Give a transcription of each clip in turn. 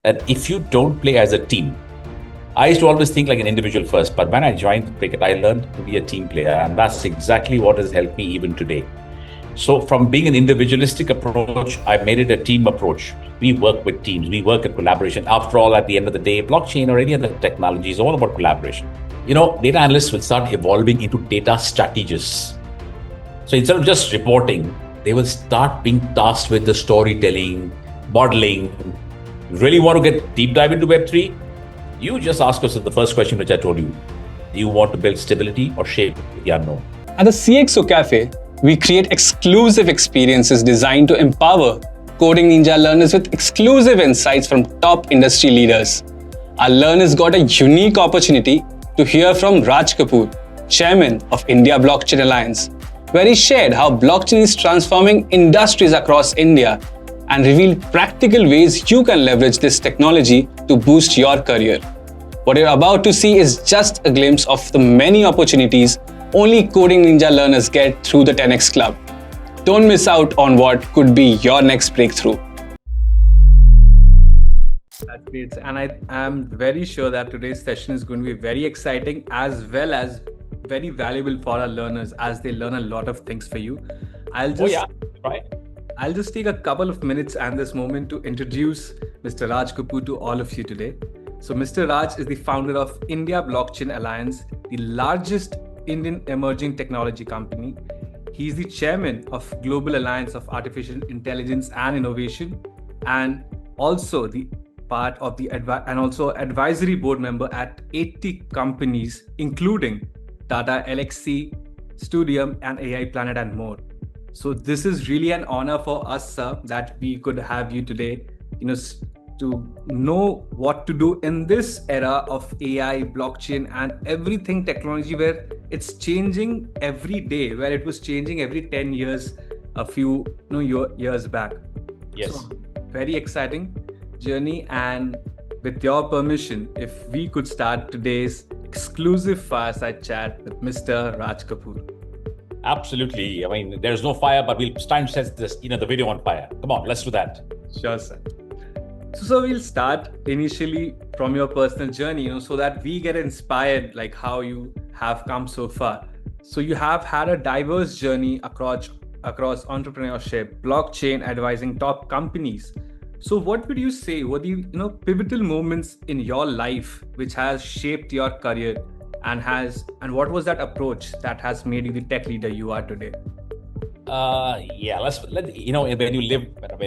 that if you don't play as a team, I used to always think like an individual first, but when I joined cricket, I learned to be a team player, and that's exactly what has helped me even today. So from being an individualistic approach, I made it a team approach. We work with teams, we work in collaboration. After all, at the end of the day, blockchain or any other technology is all about collaboration. Data analysts will start evolving into data strategists. So instead of just reporting, they will start being tasked with the storytelling, modeling. Really want to get deep dive into Web3? You just ask yourself the first question which I told you. Do you want to build stability or shape the unknown? At the CXO Cafe, we create exclusive experiences designed to empower Coding Ninja learners with exclusive insights from top industry leaders. Our learners got a unique opportunity to hear from Raj Kapoor, Chairman of India Blockchain Alliance, where he shared how blockchain is transforming industries across India and revealed practical ways you can leverage this technology to boost your career. What you're about to see is just a glimpse of the many opportunities only Coding Ninja learners get through the 10x Club. Don't miss out on what could be your next breakthrough. That's great. And I am very sure that today's session is going to be very exciting as well as very valuable for our learners as they learn a lot of things for you. Right. I'll just take a couple of minutes and this moment to introduce Mr. Raj Kapoor to all of you today. So Mr. Raj is the founder of India Blockchain Alliance, the largest Indian emerging technology company. He's the chairman of Global Alliance of Artificial Intelligence and Innovation, and also the part of the advisory board member at 80 companies, including Tata Elxsi, Studium, and AI Planet, and more. So this is really an honor for us, sir, that we could have you today, to know what to do in this era of AI, blockchain, and everything technology where it's changing every day, where it was changing every 10 years, a few years back. Yes. So, very exciting journey. And with your permission, if we could start today's exclusive fireside chat with Mr. Raj Kapoor. Absolutely. I mean, there's no fire, but we'll try and set this, the video on fire. Come on, let's do that. Sure, sir. So we'll start initially from your personal journey, so that we get inspired, like how you have come so far. So you have had a diverse journey across entrepreneurship, blockchain, advising top companies. So what would you say were the pivotal moments in your life which has shaped your career, and what was that approach that has made you the tech leader you are today? When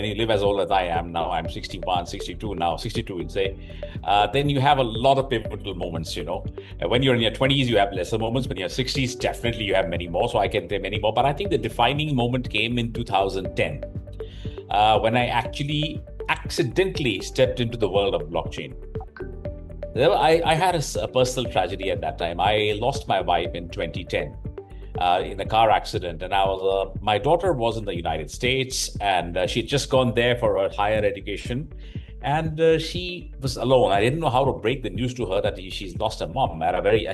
you live as old as I am now, I'm 61, 62 now, 62 we'd say, then you have a lot of pivotal moments, When you're in your 20s, you have lesser moments. When you're 60s, definitely you have many more. So I can say many more. But I think the defining moment came in 2010, when I actually accidentally stepped into the world of blockchain. I had a personal tragedy at that time. I lost my wife in 2010. In a car accident, and my daughter was in the United States, and she'd just gone there for her higher education, and she was alone. I didn't know how to break the news to her that she's lost her mom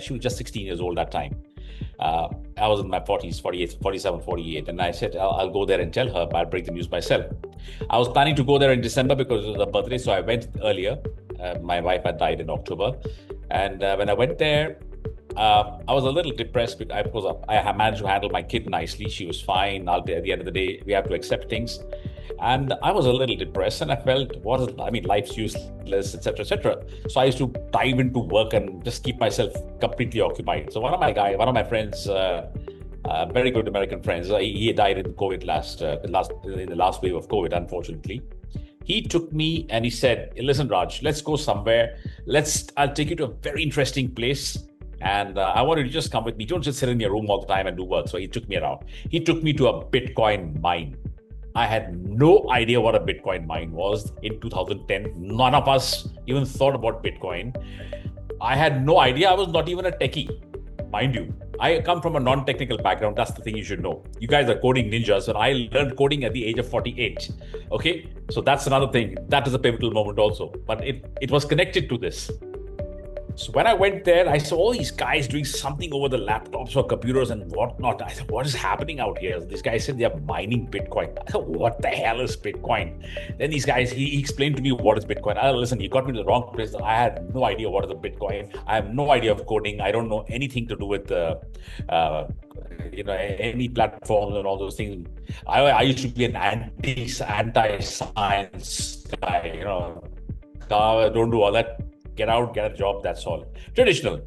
she was just 16 years old that time. I was in my 40s, 48, 47, 48, and I said, I'll go there and tell her, but I'll break the news myself. I was planning to go there in December because it was her birthday, so I went earlier. My wife had died in October, and when I went there, I was a little depressed because I managed to handle my kid nicely. She was fine. At the end of the day, we have to accept things. And I was a little depressed, and I felt, life's useless, etc., etc. So I used to dive into work and just keep myself completely occupied. So one of my friends, very good American friends, he died in COVID in the last wave of COVID, unfortunately. He took me and he said, listen, Raj, let's go somewhere. I'll take you to a very interesting place. And I wanted you to just come with me. Don't just sit in your room all the time and do work. So he took me around. He took me to a Bitcoin mine. I had no idea what a Bitcoin mine was in 2010. None of us even thought about Bitcoin. I had no idea. I was not even a techie, mind you. I come from a non-technical background. That's the thing you should know. You guys are coding ninjas, and I learned coding at the age of 48. Okay, so that's another thing. That is a pivotal moment also. But it was connected to this. So when I went there, I saw all these guys doing something over the laptops or computers and whatnot. I thought, what is happening out here? This guy said they're mining Bitcoin. I thought, what the hell is Bitcoin? Then these guys, he explained to me what is Bitcoin. Listen, you got me to the wrong place. I had no idea what is a Bitcoin. I have no idea of coding. I don't know anything to do with any platforms and all those things. I used to be an anti-science guy, don't do all that. Get out, get a job, that's all. Traditional.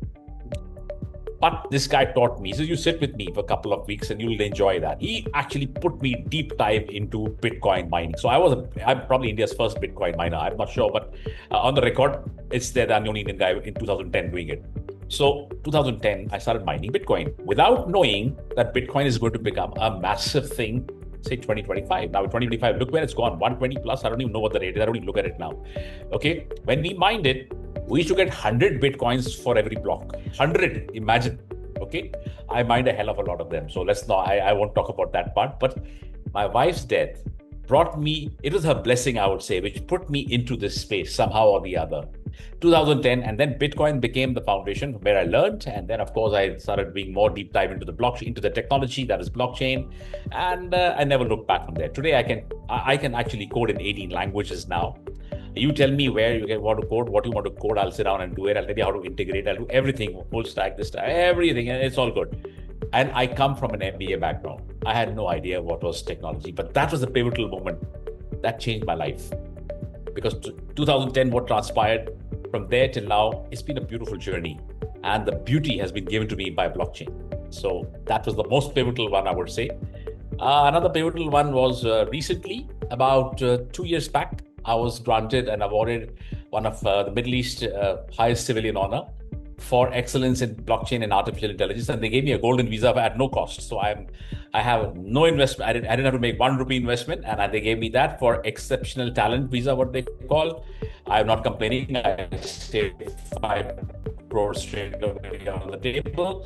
But this guy taught me. So you sit with me for a couple of weeks and you'll enjoy that. He actually put me deep dive into Bitcoin mining. So I'm probably India's first Bitcoin miner. I'm not sure, but on the record, it's there that I'm the only Indian guy in 2010 doing it. So 2010, I started mining Bitcoin without knowing that Bitcoin is going to become a massive thing, say 2025. Now 2025, look where it's gone, 120 plus. I don't even know what the rate is. I don't even look at it now. Okay, when we mined it, we used to get 100 Bitcoins for every block. 100, imagine. Okay, I mined a hell of a lot of them. So I won't talk about that part. But my wife's death brought me, it was her blessing, I would say, which put me into this space somehow or the other. 2010, and then Bitcoin became the foundation where I learned. And then, of course, I started being more deep dive into the blockchain, into the technology that is blockchain. And I never looked back from there. Today, I can actually code in 18 languages now. You tell me where you want to code, what you want to code, I'll sit down and do it. I'll tell you how to integrate, I'll do everything, full stack, this stack, everything, and it's all good. And I come from an MBA background. I had no idea what was technology, but that was a pivotal moment that changed my life. Because 2010, what transpired from there till now, it's been a beautiful journey. And the beauty has been given to me by blockchain. So that was the most pivotal one, I would say. Another pivotal one was recently, about 2 years back, I was granted and awarded one of the Middle East highest civilian honor for excellence in blockchain and artificial intelligence, and they gave me a golden visa at no cost. So I have no investment. I didn't have to make 1 rupee investment, and they gave me that for exceptional talent visa, what they call. I'm not complaining. I saved 5 crores straight away on the table.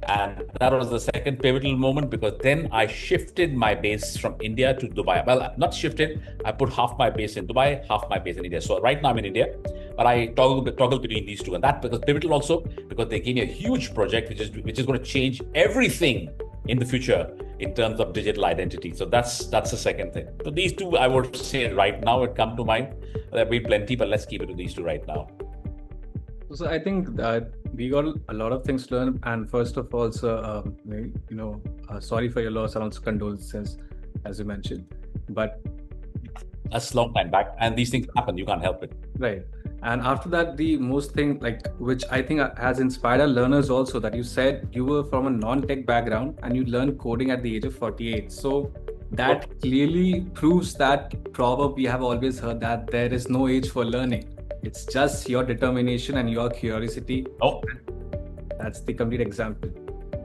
And that was the second pivotal moment, because then I shifted my base from India to Dubai. Well, not shifted. I put half my base in Dubai, half my base in India. So right now I'm in India, but I toggle between these two. And that was pivotal also because they gave me a huge project, which is going to change everything in the future in terms of digital identity. So that's the second thing. So these two, I would say right now, it come to mind. There have been plenty, but let's keep it to these two right now. So I think that we got a lot of things to learn. And first of all, sir, sorry for your loss and also condolences, as you mentioned. But that's a long time back, and these things happen. You can't help it. Right. And after that, the most thing, which I think has inspired our learners also, that you said you were from a non-tech background and you learned coding at the age of 48. So that clearly proves that proverb we have always heard, that there is no age for learning. It's just your determination and your curiosity. Oh, that's the complete example.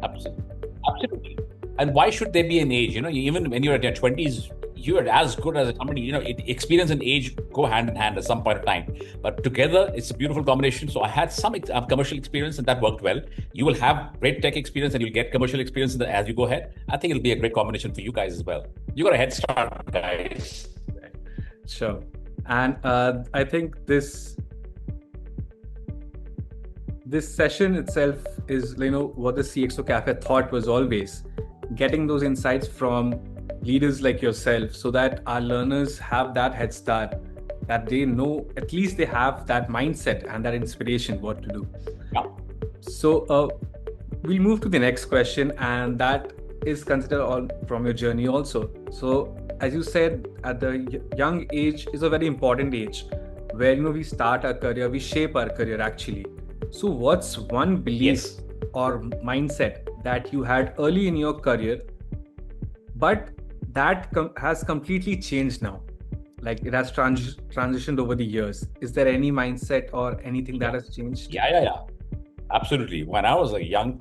Absolutely. And why should there be an age? Even when you're at your 20s, you're as good as somebody. Experience and age go hand in hand at some point of time. But together, it's a beautiful combination. So I had some commercial experience, and that worked well. You will have great tech experience, and you'll get commercial experience as you go ahead. I think it'll be a great combination for you guys as well. You got a head start, guys. Sure. And I think this session itself is, what the CXO Cafe thought was always getting those insights from leaders like yourself, so that our learners have that head start, that they know, at least they have that mindset and that inspiration what to do. Yeah. So we'll move to the next question, and that is considered all from your journey also. So as you said, at the young age is a very important age where we start our career, we shape our career actually. So what's one belief or mindset that you had early in your career, but that has completely changed now? Like it has transitioned over the years. Is there any mindset or anything that has changed? Yeah. Absolutely. When I was young,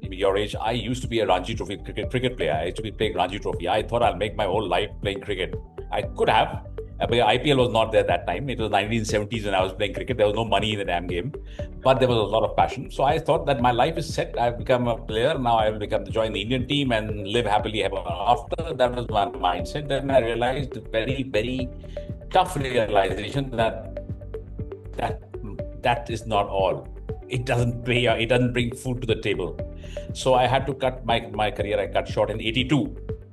your age, I used to be a Ranji Trophy cricket player. I used to be playing Ranji Trophy. I thought I'll make my whole life playing cricket. I could have, but IPL was not there that time. It was 1970s when I was playing cricket. There was no money in the damn game, but there was a lot of passion. So I thought that my life is set. I've become a player. Now I will join the Indian team and live happily ever after. That was my mindset. Then I realized very, very tough realization that that is not all. It doesn't pay, it doesn't bring food to the table. So I had to cut my career, I cut short in 82.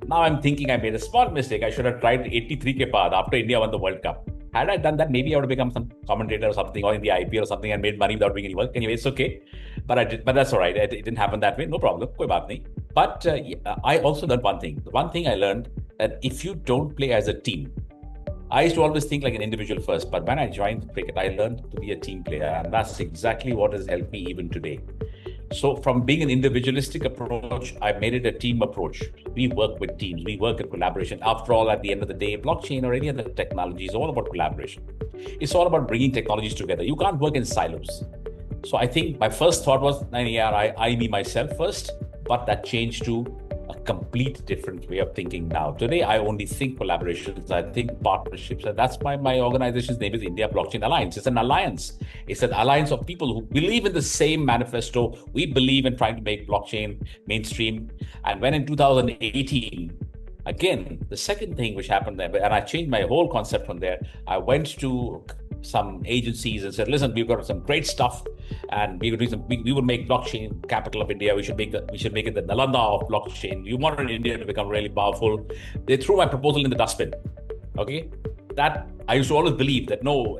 Now I'm thinking I made a small mistake. I should have tried 83 ke baad after India won the World Cup. Had I done that, maybe I would have become some commentator or something, or in the IPL or something, and made money without doing any work. Anyway, it's okay. But that's all right. It didn't happen that way. No problem. Koi baat nahi. But I also learned one thing. The one thing I learned, that if you don't play as a team, I used to always think like an individual first, but when I joined cricket, I learned to be a team player, and that's exactly what has helped me even today. So from being an individualistic approach, I made it a team approach. We work with teams, we work in collaboration. After all, at the end of the day, blockchain or any other technology is all about collaboration. It's all about bringing technologies together. You can't work in silos. So I think my first thought was, I me myself first, but that changed to a complete different way of thinking now. Today, I only think collaborations, I think partnerships, and that's why my organization's name is India Blockchain Alliance. It's an alliance. It's an alliance of people who believe in the same manifesto. We believe in trying to make blockchain mainstream. And when in 2018, again, the second thing which happened there, and I changed my whole concept from there, I went to some agencies and said, listen, we've got some great stuff, and we would make blockchain capital of India. We should make it the Nalanda of blockchain. You wanted India to become really powerful. They threw my proposal in the dustbin. Okay, that I used to always believe that no,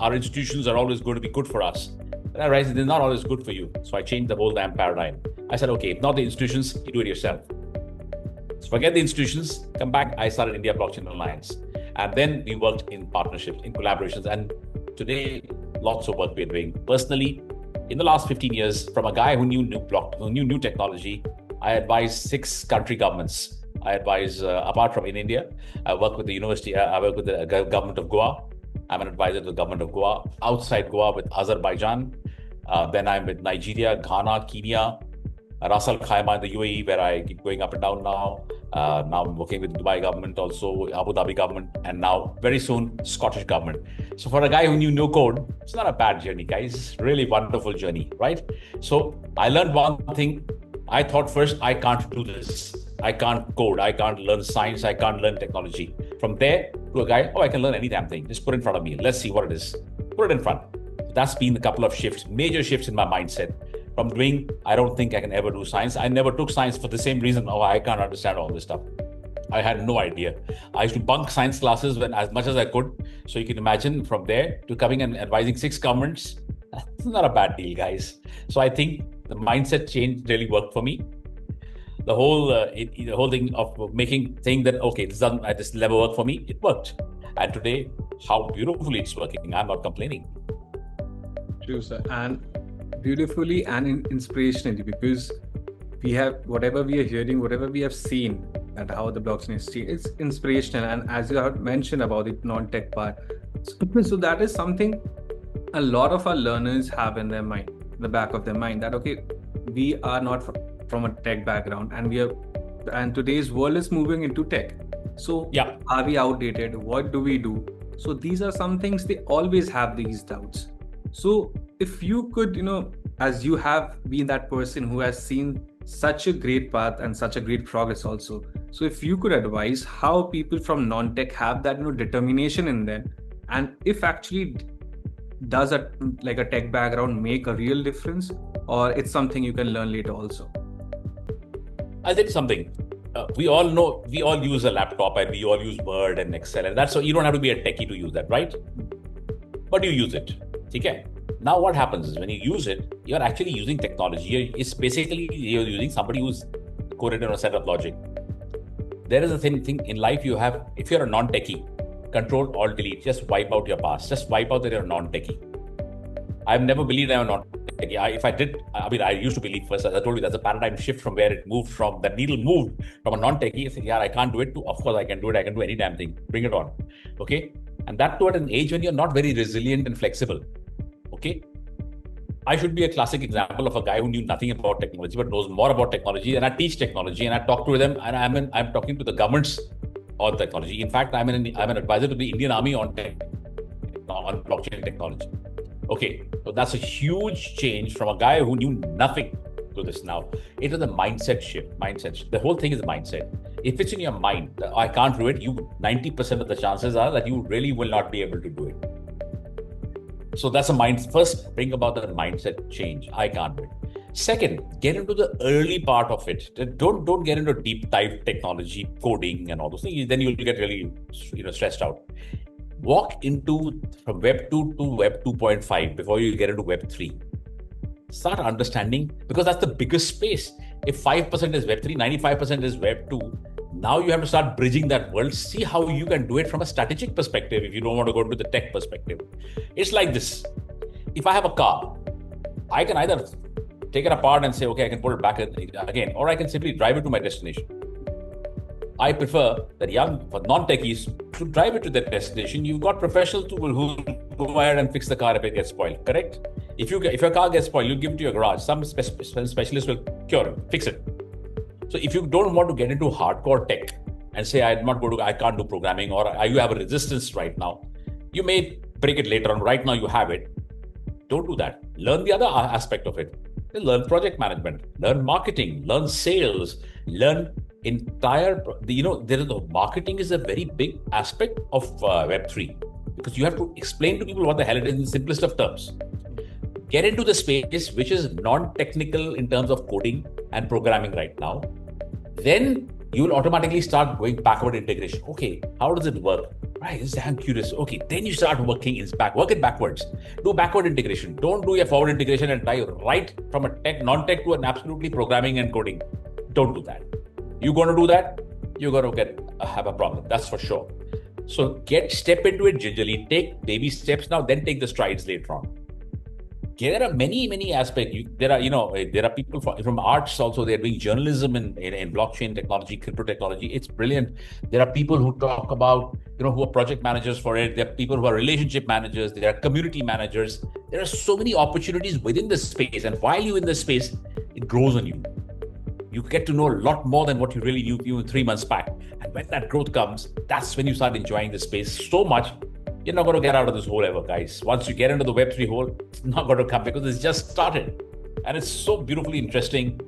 our institutions are always going to be good for us. But I realized they're not always good for you. So I changed the whole damn paradigm. I said, okay, if not the institutions, you do it yourself. So forget the institutions, come back. I started India Blockchain Alliance. And then we worked in partnerships, in collaborations. And today, lots of work we're doing. Personally, in the last 15 years, from a guy who knew new technology, I advised 6 country governments. I advise, apart from in India, I work with the university, I work with the government of Goa. I'm an advisor to the government of Goa. Outside Goa with Azerbaijan. Then I'm with Nigeria, Ghana, Kenya, Ras Al Khaimah in the UAE, where I keep going up and down now. Now I'm working with the Dubai government, also Abu Dhabi government, and now very soon Scottish government. So for a guy who knew no code, it's not a bad journey, guys. Really wonderful journey, right? So I learned one thing. I thought first, I can't do this. I can't code. I can't learn science. I can't learn technology. From there to a guy, I can learn any damn thing. Just put it in front of me. Let's see what it is. Put it in front. That's been a couple of shifts, major shifts in my mindset. From doing, I don't think I can ever do science. I never took science for the same reason. I can't understand all this stuff. I had no idea. I used to bunk science classes as much as I could. So you can imagine from there to coming and advising 6 governments. That's not a bad deal, guys. So I think the mindset change really worked for me. The whole thing of saying that, okay, this will never work for me. It worked. And today, how beautifully it's working. I'm not complaining. True, sir. And beautifully and inspirationally, because we have whatever we are hearing, whatever we have seen, and how the blockchain is seen, it's inspirational. And as you have mentioned about the non-tech part, so that is something a lot of our learners have in their mind, in the back of their mind, that okay, we are not from a tech background, and today's world is moving into tech. So yeah, are we outdated? What do we do? So these are some things they always have these doubts. So if you could, as you have been that person who has seen such a great path and such a great progress also. So if you could advise how people from non-tech have that, determination in them, and if actually does a tech background make a real difference, or it's something you can learn later also? I think something. We all know, we all use a laptop and we all use Word and Excel, and that's so you don't have to be a techie to use that, right? But you use it. Okay. Now what happens is when you use it, you're actually using technology. It's basically you're using somebody who's coded on a set of logic. There is a thing in life you have, if you're a non-techie, Control Alt Delete, just wipe out your past. Just wipe out that you're a non-techie. I've never believed I'm a non-techie. I used to believe first, as I told you, there's a paradigm shift from where it moved from, the needle moved from a non-techie, saying, I can't do it, to, of course I can do it, I can do any damn thing, bring it on. Okay. And that too at an age when you're not very resilient and flexible. Okay. I should be a classic example of a guy who knew nothing about technology, but knows more about technology. And I teach technology and I talk to them, and I'm talking to the governments on technology. In fact, I'm an advisor to the Indian Army on blockchain technology. Okay. So that's a huge change from a guy who knew nothing to this now. It is a mindset shift. The whole thing is a mindset. If it's in your mind, I can't do it, 90% of the chances are that you really will not be able to do it. So that's a mind. First, bring about the mindset change. I can't wait. Second, get into the early part of it. Don't get into deep dive technology, coding, and all those things. Then you'll get really stressed out. Walk into from Web 2 to Web 2.5 before you get into Web 3. Start understanding, because that's the biggest space. If 5% is Web 3, 95% is Web 2. Now you have to start bridging that world. See how you can do it from a strategic perspective if you don't want to go into the tech perspective. It's like this. If I have a car, I can either take it apart and say, okay, I can put it back again, or I can simply drive it to my destination. I prefer that for non-techies to drive it to their destination. You've got professional people who go ahead and fix the car if it gets spoiled, correct? If your car gets spoiled, you give it to your garage. Some specialist will cure it, fix it. So if you don't want to get into hardcore tech and say, I can't do programming, or you have a resistance right now, you may break it later on. Right now you have it. Don't do that. Learn the other aspect of it. Learn project management, learn marketing, learn sales, learn marketing is a very big aspect of Web3, because you have to explain to people what the hell it is in the simplest of terms. Get into the space which is non-technical in terms of coding and programming right now. Then you will automatically start going backward integration. Okay, how does it work? Right, I'm curious. Okay, then you start work it backwards. Do backward integration. Don't do your forward integration and try right from a non-tech to an absolutely programming and coding. Don't do that. You're going to do that, you're going to have a problem. That's for sure. So step into it gingerly. Take baby steps now, then take the strides later on. There are many aspects. There are people from arts also. They're doing journalism in blockchain technology, crypto technology. It's brilliant. There are people who talk about, who are project managers for it. There are people who are relationship managers. There are community managers. There are so many opportunities within the space. And while you're in the space, it grows on you. You get to know a lot more than what you really knew 3 months back. And when that growth comes, that's when you start enjoying the space so much. You're not going to get out of this hole ever, guys. Once you get into the Web3 hole, it's not going to come, because it's just started. And it's so beautifully interesting.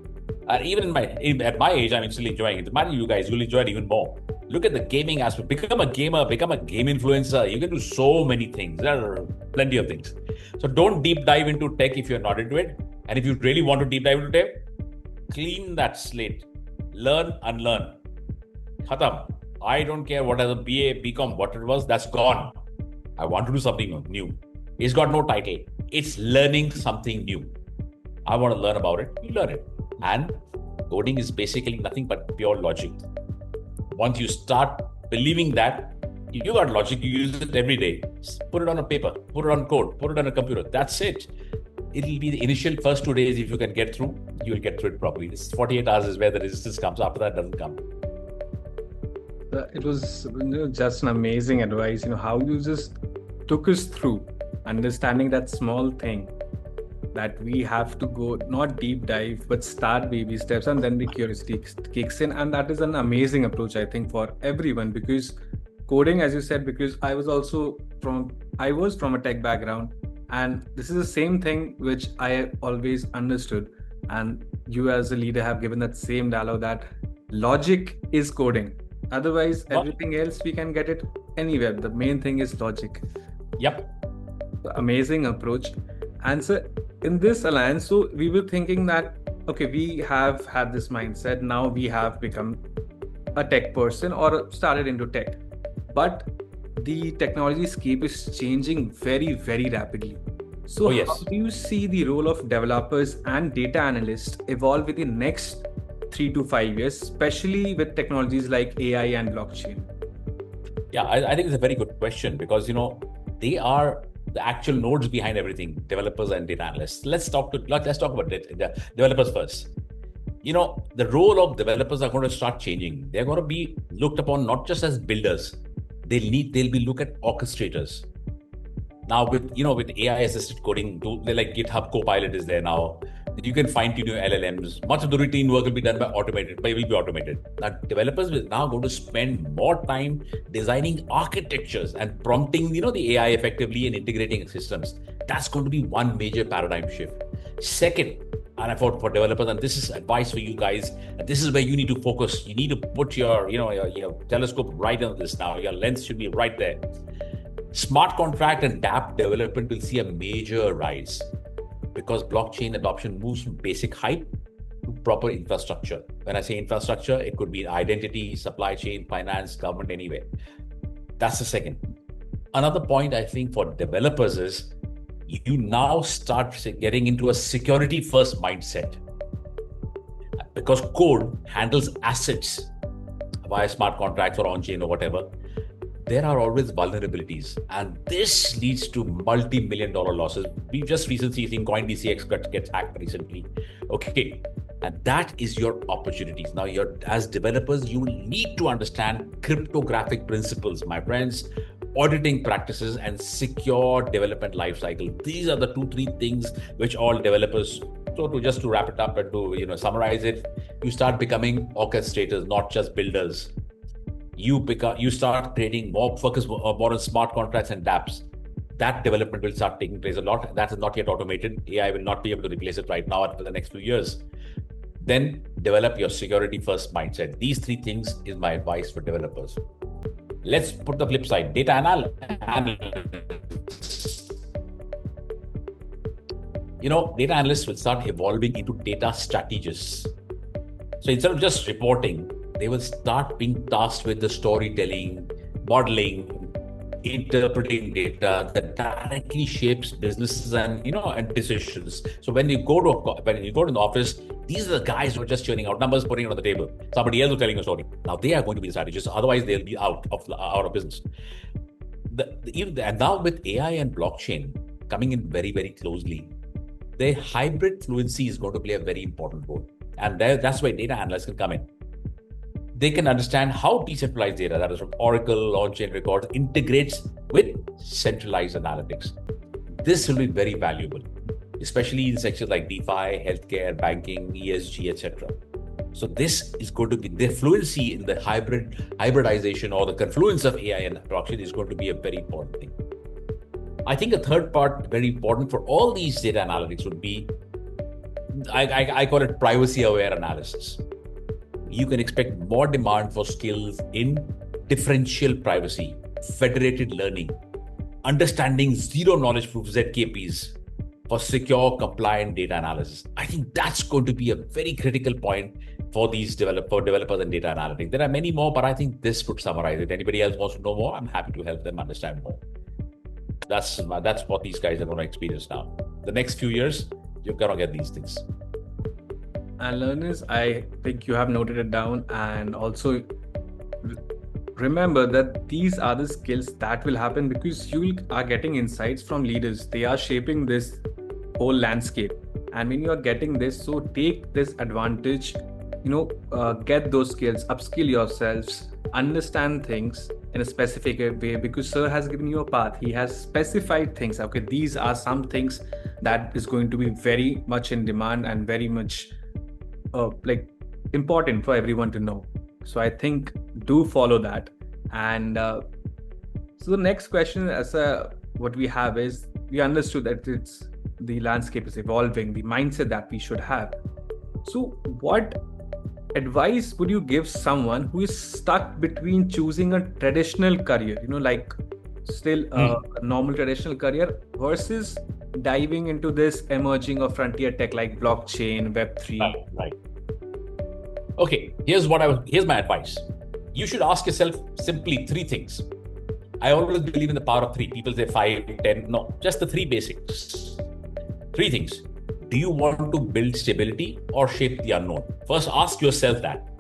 And even at my age, I'm still enjoying it. Imagine you guys will enjoy it even more. Look at the gaming aspect. Become a gamer, become a game influencer. You can do so many things. There are plenty of things. So don't deep dive into tech if you're not into it. And if you really want to deep dive into tech, clean that slate. Learn, unlearn. Khatam. I don't care what as a BA, BCom, what it was, that's gone. I want to do something new. It's got no title. It's learning something new. I want to learn about it. You learn it. And coding is basically nothing but pure logic. Once you start believing that, you got logic, you use it every day. Put it on a paper, put it on code, put it on a computer. That's it. It'll be the initial first 2 days. If you can get through, you will get through it properly. This 48 hours is where the resistance comes. After that, it doesn't come. It was just an amazing advice, how you just took us through understanding that small thing that we have to go, not deep dive, but start baby steps, and then the curiosity kicks in. And that is an amazing approach, I think, for everyone, because coding, as you said, because I was from a tech background, and this is the same thing which I always understood. And you as a leader have given that same dialogue, that logic is coding. Otherwise, everything else, we can get it anywhere. The main thing is logic. Yep. Amazing approach. And so in this alliance, so we were thinking that, okay, we have had this mindset. Now we have become a tech person or started into tech. But the technology scape is changing very, very rapidly. So yes. How do you see the role of developers and data analysts evolve in the next 3 to 5 years, especially with technologies like AI and blockchain? Yeah, I think it's a very good question, because they are the actual nodes behind everything, developers and data analysts. Let's talk about the developers first. The role of developers are going to start changing. They're going to be looked upon not just as builders. They'll be looked at orchestrators. Now with AI assisted coding tools, like GitHub Copilot is there now. You can fine tune your LLMs. Much of the routine work will be done will be automated. Now developers will now going to spend more time designing architectures and prompting, the AI effectively and integrating systems. That's going to be one major paradigm shift. Second, and for developers, and this is advice for you guys, and this is where you need to focus. You need to put your telescope right on this now. Your lens should be right there. Smart contract and dApp development will see a major rise because blockchain adoption moves from basic hype to proper infrastructure. When I say infrastructure, it could be identity, supply chain, finance, government, anywhere. That's the second. Another point I think for developers is you now start getting into a security first mindset because code handles assets via smart contracts or on-chain or whatever. There are always vulnerabilities, and this leads to multi-million dollar losses. We've just recently seen CoinDCX get hacked recently. Okay, and that is your opportunities. Now, as developers, you need to understand cryptographic principles, my friends, auditing practices, and secure development lifecycle. These are the 2-3 things which all developers. So to wrap it up and to summarize it, you start becoming orchestrators, not just builders. You start creating more focus more on smart contracts and dApps. That development will start taking place a lot. That is not yet automated. AI will not be able to replace it right now for the next few years. Then develop your security first mindset. These 3 things is my advice for developers. Let's put the flip side. Data analysts. Data analysts will start evolving into data strategists. So instead of just reporting, they will start being tasked with the storytelling, modeling, interpreting data that directly shapes businesses and decisions. So when you go to the office, these are the guys who are just churning out numbers, putting it on the table. Somebody else is telling a story. Now they are going to be the strategists. Otherwise, they'll be out of business. And now with AI and blockchain coming in very, very closely, the hybrid fluency is going to play a very important role. And that's why data analysts can come in. They can understand how decentralized data, that is from Oracle, on-chain records, integrates with centralized analytics. This will be very valuable, especially in sectors like DeFi, healthcare, banking, ESG, etc. So this is going to be the fluency in the hybridization or the confluence of AI and blockchain is going to be a very important thing. I think a third part, very important for all these data analytics would be, I call it privacy-aware analysis. You can expect more demand for skills in differential privacy, federated learning, understanding zero knowledge proof ZKPs for secure, compliant data analysis. I think that's going to be a very critical point for these developers and data analytics. There are many more, but I think this would summarize it. Anybody else wants to know more? I'm happy to help them understand more. That's what these guys are going to experience now. The next few years, you're going to get these things. And learners, I think you have noted it down, and also remember that these are the skills that will happen because you are getting insights from leaders. They are shaping this whole landscape, and when you are getting this, so take this advantage, get those skills, upskill yourselves, understand things in a specific way, because sir has given you a path. He has specified things. Okay, these are some things that is going to be very much in demand and very much important for everyone to know. So I think do follow that. And so the next question what we have is, we understood that the landscape is evolving, the mindset that we should have. So what advice would you give someone who is stuck between choosing a traditional career, a normal traditional career versus diving into this emerging or frontier tech like blockchain, Web3? Right. Okay, here's my advice. You should ask yourself simply 3 things. I always believe in the power of 3. People say 5, 10. No, just the 3 basics. 3 things. Do you want to build stability or shape the unknown? First, ask yourself that.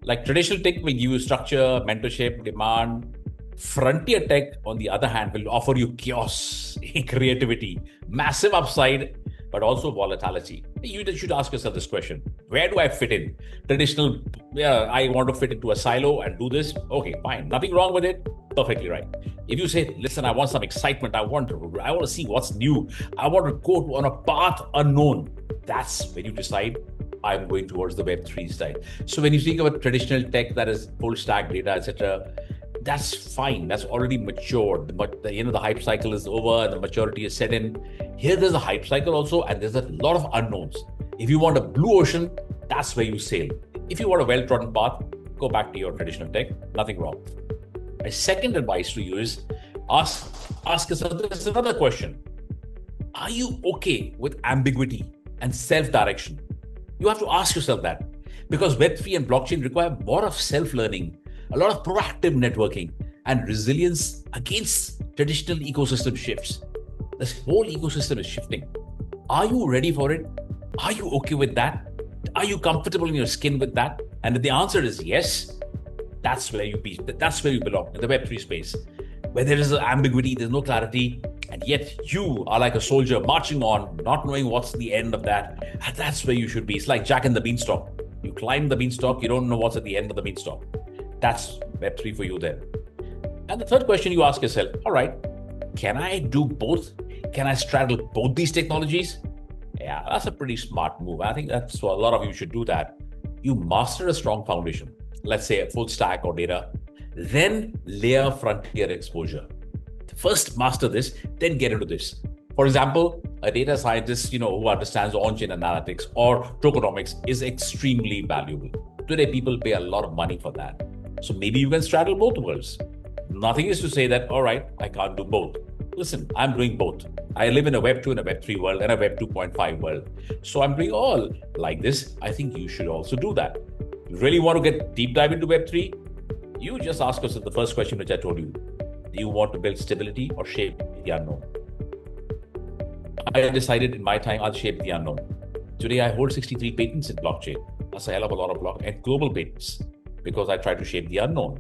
Like traditional tech will give you structure, mentorship, demand. Frontier tech, on the other hand, will offer you chaos, creativity, massive upside, but also volatility. You should ask yourself this question. Where do I fit in? Traditional, I want to fit into a silo and do this. Okay, fine. Nothing wrong with it. Perfectly right. If you say, listen, I want some excitement. I want to see what's new. I want to go on a path unknown. That's when you decide, I'm going towards the Web3 side. So when you think about traditional tech, that is full stack data, etc., that's fine. That's already matured. But the hype cycle is over and the maturity is set in. Here there's a hype cycle also, and there's a lot of unknowns. If you want a blue ocean, that's where you sail. If you want a well-trodden path, go back to your traditional tech. Nothing wrong. My second advice to you is Ask yourself this another question. Are you okay with ambiguity and self-direction? You have to ask yourself that, because Web3 and blockchain require more of self-learning, a lot of proactive networking, and resilience against traditional ecosystem shifts. This whole ecosystem is shifting. Are you ready for it? Are you okay with that? Are you comfortable in your skin with that? And if the answer is yes, that's where you belong, in the Web3 space, where there is an ambiguity, there's no clarity, and yet you are like a soldier marching on, not knowing what's the end of that. And that's where you should be. It's like Jack and the Beanstalk. You climb the beanstalk, you don't know what's at the end of the beanstalk. That's Web3 for you there. And the third question you ask yourself, all right, can I do both? Can I straddle both these technologies? Yeah, that's a pretty smart move. I think that's what a lot of you should do that. You master a strong foundation, let's say a full stack or data, then layer frontier exposure. First master this, then get into this. For example, a data scientist, who understands on-chain analytics or tokenomics is extremely valuable. Today, people pay a lot of money for that. So maybe you can straddle both worlds. Nothing is to say that, all right, I can't do both. Listen, I'm doing both. I live in a Web 2 and a Web 3 world and a Web 2.5 world. So I'm doing all like this. I think you should also do that. You really want to get deep dive into Web 3? You just ask yourself the first question which I told you. Do you want to build stability or shape the unknown? I decided in my time I'll shape the unknown. Today I hold 63 patents in blockchain. That's a hell of a lot of block and global patents, because I try to shape the unknown.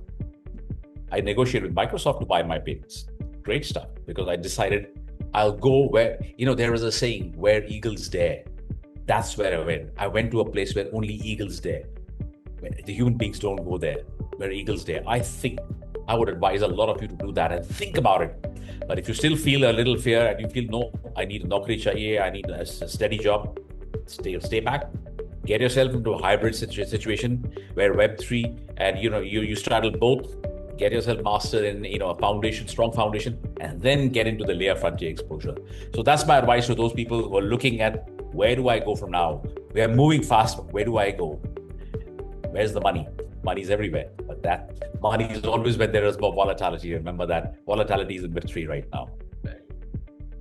I negotiated with Microsoft to buy my patents. Great stuff, because I decided I'll go where, there is a saying, where eagles dare. That's where I went. I went to a place where only eagles dare. Where the human beings don't go there, where eagles dare. I think I would advise a lot of you to do that and think about it. But if you still feel a little fear and you feel, no, I need a naukri chahiye, I need a steady job, stay back. Get yourself into a hybrid situation where Web3 and you straddle both. Get yourself mastered in a strong foundation, and then get into the layer frontier exposure. So that's my advice to those people who are looking at, where do I go from now? We are moving fast. Where do I go? Where's the money? Money's everywhere, but that money is always when there is more volatility. Remember that volatility is in Web3 right now.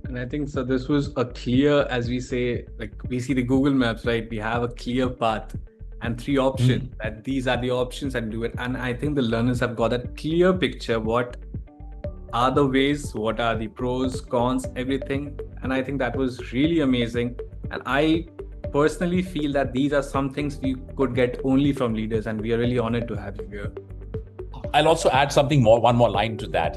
And I think so. This was a clear, as we say, like we see the Google Maps, right? We have a clear path and 3 options, that these are the options and do it. And I think the learners have got a clear picture. What are the ways? What are the pros, cons, everything? And I think that was really amazing. And I personally feel that these are some things we could get only from leaders, and we are really honored to have you here. I'll also add one more line to that.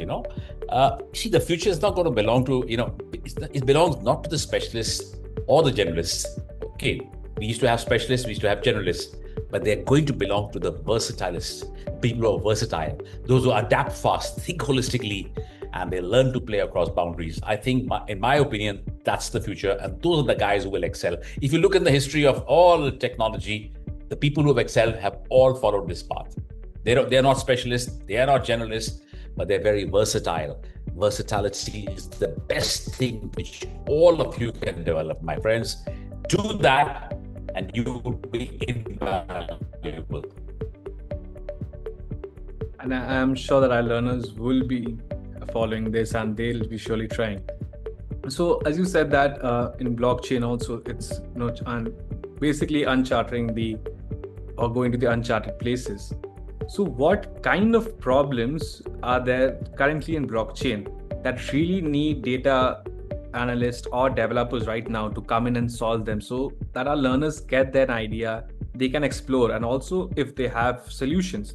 See, the future is not going to belong to, it belongs not to the specialists or the generalists. Okay, we used to have specialists, we used to have generalists, but they're going to belong to the versatilists, people who are versatile, those who adapt fast, think holistically, and they learn to play across boundaries. I think, in my opinion, that's the future, and those are the guys who will excel. If you look in the history of all technology, the people who have excelled have all followed this path. They're not specialists, they are not generalists, but they're very versatile. Versatility is the best thing which all of you can develop, my friends. Do that, and you will be invaluable. And I am sure that our learners will be following this, and they'll be surely trying. So, as you said that in blockchain also, it's basically uncharting or going to the uncharted places. So what kind of problems are there currently in blockchain that really need data analysts or developers right now to come in and solve them, so that our learners get that idea, they can explore, and also if they have solutions,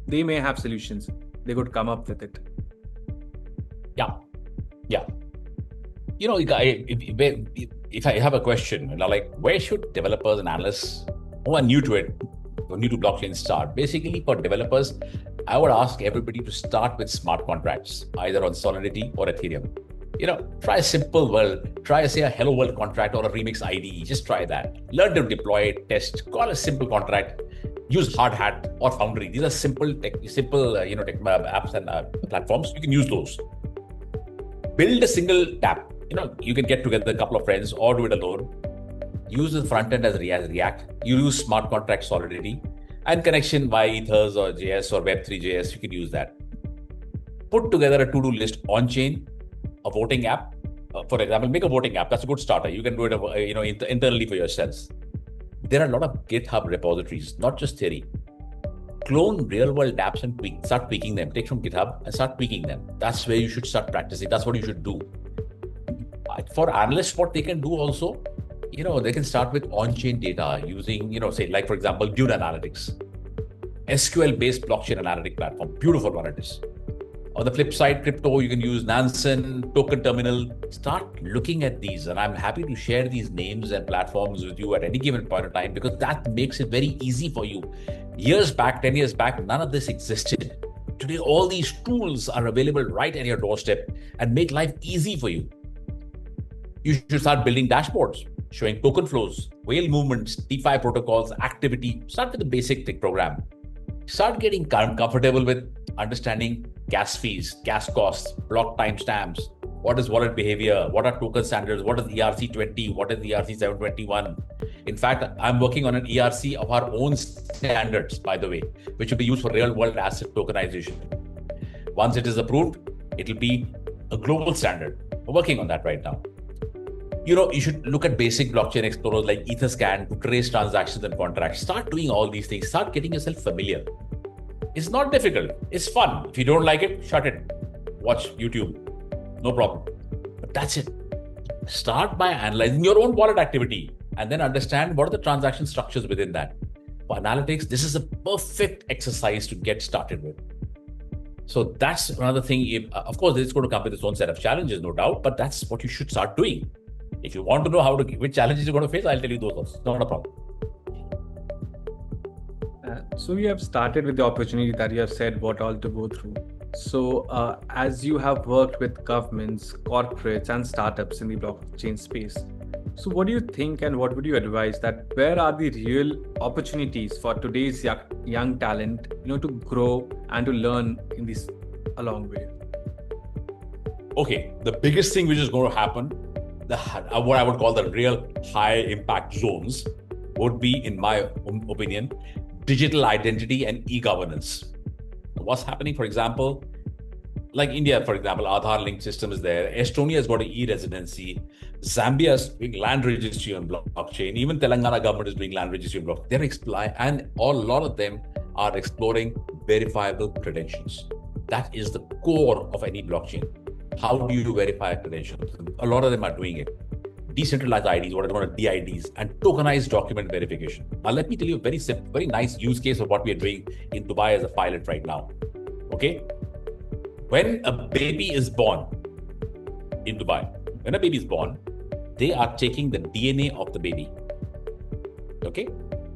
they may have solutions, they could come up with it. Yeah. If I have a question, like, where should developers and analysts who are new to it, or new to blockchain start? Basically, for developers, I would ask everybody to start with smart contracts, either on Solidity or Ethereum. Try a simple world, try say a hello world contract or a remix ID, just try that. Learn to deploy it, test, call a simple contract, use Hard Hat or Foundry. These are simple apps and platforms. You can use those. Build a single tap. You can get together a couple of friends or do it alone. Use the front end as React. You use smart contract Solidity and connection via Ethers or JS or Web3 JS. You can use that. put together a to-do list on chain, a voting app. For example, make a voting app. That's a good starter. You can do it, internally for yourselves. There are a lot of GitHub repositories, not just theory. Clone real-world apps and start tweaking them. Take from GitHub and start tweaking them. That's where you should start practicing. That's what you should do. For analysts, what they can do also, they can start with on-chain data using, say, like, for example, Dune Analytics, SQL-based blockchain analytic platform. Beautiful one it is. On the flip side, crypto, you can use Nansen, Token Terminal. Start looking at these, and I'm happy to share these names and platforms with you at any given point of time, because that makes it very easy for you. 10 years back, none of this existed. Today, all these tools are available right at your doorstep and make life easy for you. You should start building dashboards, showing token flows, whale movements, DeFi protocols, activity. Start with the basic tick program. Start getting comfortable with understanding gas fees, gas costs, block timestamps. What is wallet behavior? What are token standards? What is ERC20? What is ERC 721? In fact, I'm working on an ERC of our own standards, by the way, which will be used for real-world asset tokenization. Once it is approved, it will be a global standard. We're working on that right now. You should look at basic blockchain explorers like Etherscan to trace transactions and contracts. Start doing all these things. Start getting yourself familiar. It's not difficult. It's fun. If you don't like it, shut it. Watch YouTube. No problem. But that's it. Start by analyzing your own wallet activity and then understand what are the transaction structures within that. For analytics, this is a perfect exercise to get started with. So that's another thing. Of course, it's going to come with its own set of challenges, no doubt, but that's what you should start doing. If you want to know which challenges you're going to face, I'll tell you those also. Not a problem. So you have started with the opportunity that you have said what all to go through. So as you have worked with governments, corporates and startups in the blockchain space, so what do you think and what would you advise that where are the real opportunities for today's young talent, to grow and to learn in this a long way? Okay, the biggest thing which is going to happen, what I would call the real high impact zones, would be, in my opinion, digital identity and e-governance. What's happening, for example, like India, for example, Aadhaar linked system is there. Estonia has got an e-residency. Zambia is doing land registry on blockchain. Even Telangana government is doing land registry on blockchain. And a lot of them are exploring verifiable credentials. That is the core of any blockchain. How do you verify credentials? A lot of them are doing it. Decentralized IDs, what are known as DIDs, and tokenized document verification. Now, let me tell you a very nice use case of what we are doing in Dubai as a pilot right now. Okay? When a baby is born in Dubai, they are taking the DNA of the baby. Okay?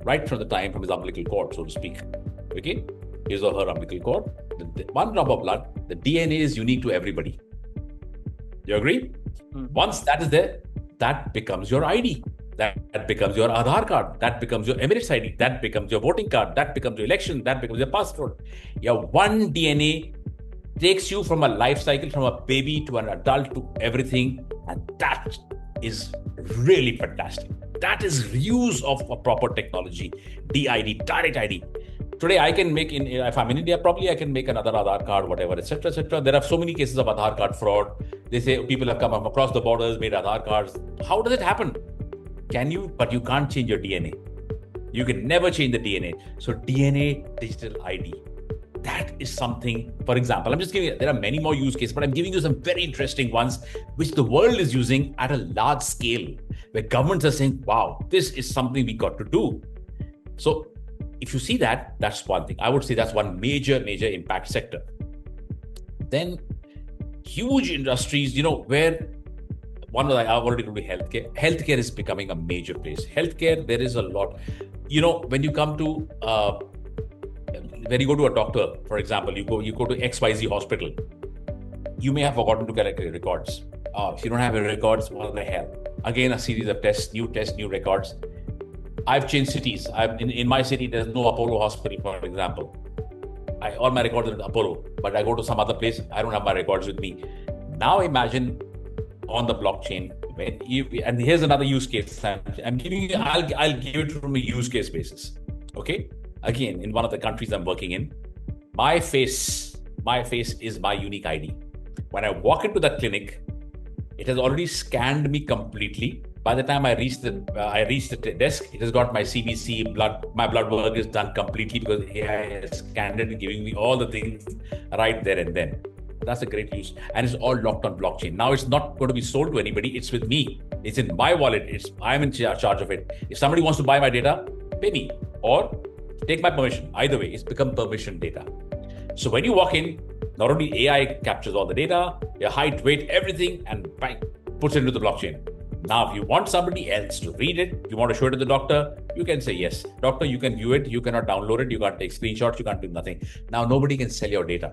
Right from his umbilical cord, so to speak. Okay? His or her umbilical cord. One drop of blood, the DNA is unique to everybody. You agree? Once that is there, that becomes your ID. That becomes your Aadhaar card. That becomes your Emirates ID. That becomes your voting card. That becomes your election. That becomes your passport. Your one DNA takes you from a life cycle, from a baby to an adult to everything. And that is really fantastic. That is reuse of a proper technology. DID, direct ID. Today, I can make, if I'm in India, probably I can make another Aadhaar card, whatever, etc., etc. There are so many cases of Aadhaar card fraud. They say people have come across the borders, made Aadhaar cards. How does it happen? But you can't change your DNA. You can never change the DNA. So DNA digital ID. That is something, for example, there are many more use cases, but I'm giving you some very interesting ones, which the world is using at a large scale, where governments are saying, wow, this is something we got to do. So if you see that, that's one thing. I would say that's one major impact sector. Then huge industries, where one was I've already told you healthcare. Healthcare is becoming a major place. Healthcare, there is a lot. When you come to, when you go to a doctor, for example, you go to XYZ hospital, you may have forgotten to collect your records. If you don't have your records, what the hell? Again, a series of tests, new records. I've changed cities. In my city, there's no Apollo hospital, for example. All my records are in Apollo, but I go to some other place, I don't have my records with me. Now imagine on the blockchain, and here's another use case. I'm giving you, I'll give it from a use case basis. Okay? Again, in one of the countries I'm working in, my face my face is my unique ID. When I walk into that clinic, it has already scanned me completely. By the time I reach the desk, it has got my CBC, my blood work is done completely because AI has scanned it and giving me all the things right there and then. That's a great use. And it's all locked on blockchain. Now it's not going to be sold to anybody. It's with me. It's in my wallet. I'm in charge of it. If somebody wants to buy my data, pay me or take my permission. Either way, it's become permission data. So when you walk in, not only AI captures all the data, your height, weight, everything, and bang, puts it into the blockchain. Now, if you want somebody else to read it, you want to show it to the doctor, you can say, yes, doctor, you can view it. You cannot download it. You can't take screenshots. You can't do nothing. Now, nobody can sell your data.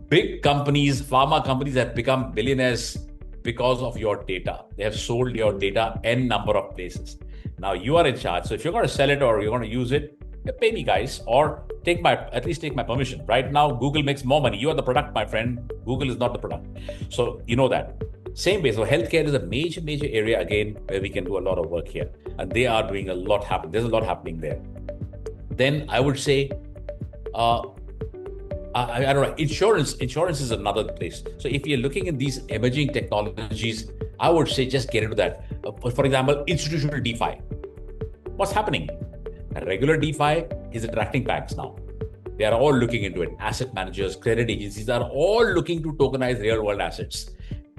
Big companies, pharma companies have become billionaires because of your data. They have sold your data n number of places. Now you are in charge. So if you're going to sell it or you're going to use it, pay me, guys, or at least take my permission. Right now, Google makes more money. You are the product, my friend. Google is not the product. So you know that. Same way. So healthcare is a major area again where we can do a lot of work here, and they are doing a lot happen. There's a lot happening there. Then I would say, I don't know, insurance is another place. So if you're looking at these emerging technologies, I would say just get into that. For example, institutional DeFi. What's happening? Regular DeFi is attracting banks now. They are all looking into it. Asset managers, credit agencies are all looking to tokenize real world assets.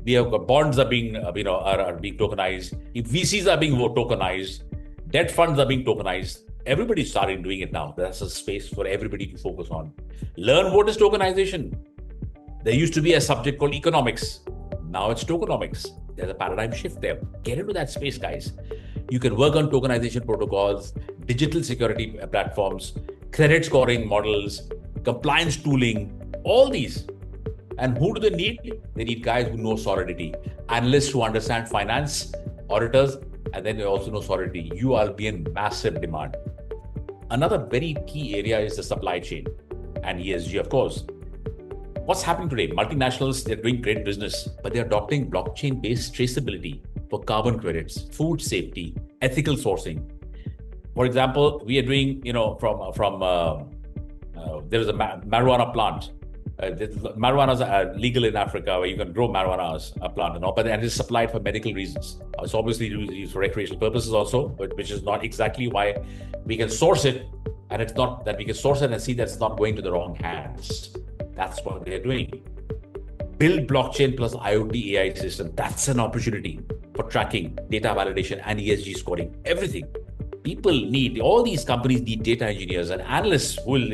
We have bonds are being tokenized. If VCs are being tokenized, debt funds are being tokenized. Everybody's starting doing it now. That's a space for everybody to focus on. Learn what is tokenization. There used to be a subject called economics. Now it's tokenomics. There's a paradigm shift there. Get into that space, guys. You can work on tokenization protocols, digital security platforms, credit scoring models, compliance tooling, all these. And who do they need? They need guys who know solidity, analysts who understand finance, auditors, and then they also know solidity. You will be in massive demand. Another very key area is the supply chain and ESG, of course. What's happening today? Multinationals, they're doing great business, but they're adopting blockchain-based traceability for carbon credits, food safety, ethical sourcing. For example, we are doing, there is a marijuana plant. Marijuanas are legal in Africa where you can grow marijuana as a plant, but it's supplied for medical reasons. It's obviously used for recreational purposes also, but which is not exactly why we can source it. And it's not that we can source it and see that it's not going to the wrong hands. That's what they're doing. Build blockchain plus IoT AI system. That's an opportunity for tracking, data validation, and ESG scoring. Everything. All these companies need data engineers and analysts who will,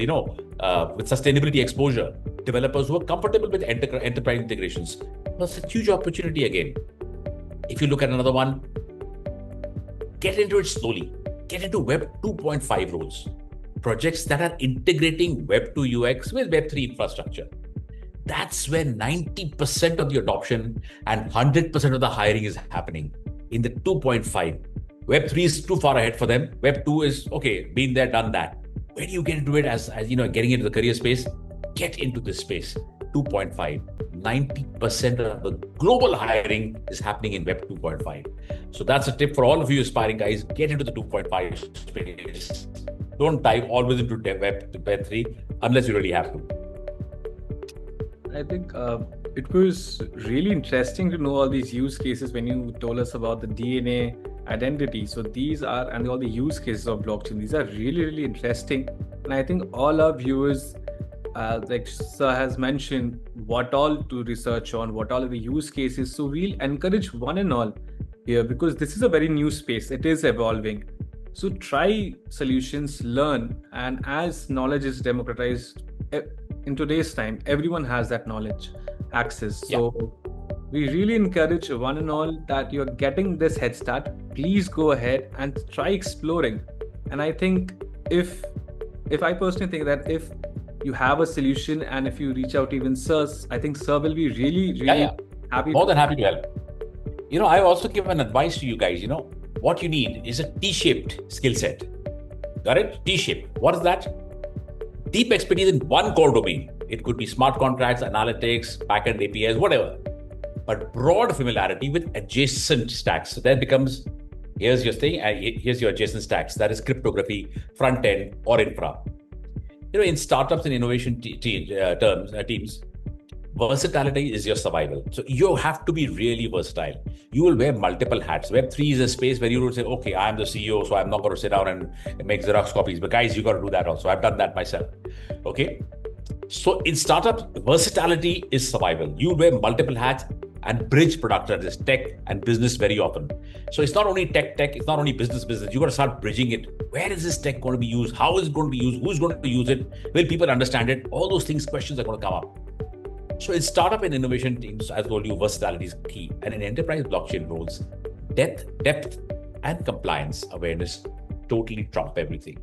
with sustainability exposure, developers who are comfortable with enterprise integrations. That's a huge opportunity again. If you look at another one, get into it slowly. Get into Web 2.5 roles. Projects that are integrating Web 2 UX with Web 3 infrastructure. That's where 90% of the adoption and 100% of the hiring is happening in the 2.5. Web 3 is too far ahead for them. Web 2 is, okay, been there, done that. Where do you get into it as getting into the career space? Get into this space. 2.5. 90% of the global hiring is happening in Web 2.5. So that's a tip for all of you aspiring guys. Get into the 2.5 space. Don't dive always into Web 3 unless you really have to. I think it was really interesting to know all these use cases when you told us about the DNA identity. So these are, and all the use cases of blockchain, these are really interesting. And I think all our viewers, like Sir has mentioned, what all to research on, what all are the use cases. So we'll encourage one and all here because this is a very new space. It is evolving. So try solutions, learn, and as knowledge is democratized in today's time, everyone has that knowledge access. So we really encourage one and all that you're getting this head start. Please go ahead and try exploring. And I think if I personally think that if you have a solution and if you reach out even Sir, I think Sir will be really happy. More than happy to help. I also give an advice to you guys, what you need is a T-shaped skill set. Got it? T-shaped. What is that? Deep expertise in one core domain. It could be smart contracts, analytics, backend APIs, whatever. But broad familiarity with adjacent stacks. So that becomes, here's your thing, here's your adjacent stacks. That is cryptography, front end, or infra. in startups and innovation teams, versatility is your survival. So you have to be really versatile. You will wear multiple hats. Web3 is a space where you will say, okay, I'm the CEO, so I'm not going to sit down and make Xerox copies. But guys, you got to do that also. I've done that myself. Okay. So in startups, versatility is survival. You wear multiple hats and bridge product that is tech and business very often. So it's not only tech, it's not only business. You got to start bridging it. Where is this tech going to be used? How is it going to be used? Who's going to use it? Will people understand it? All those things, questions are going to come up. So in startup and innovation teams, as I told you, versatility is key. And in enterprise blockchain roles, depth and compliance awareness totally trump everything.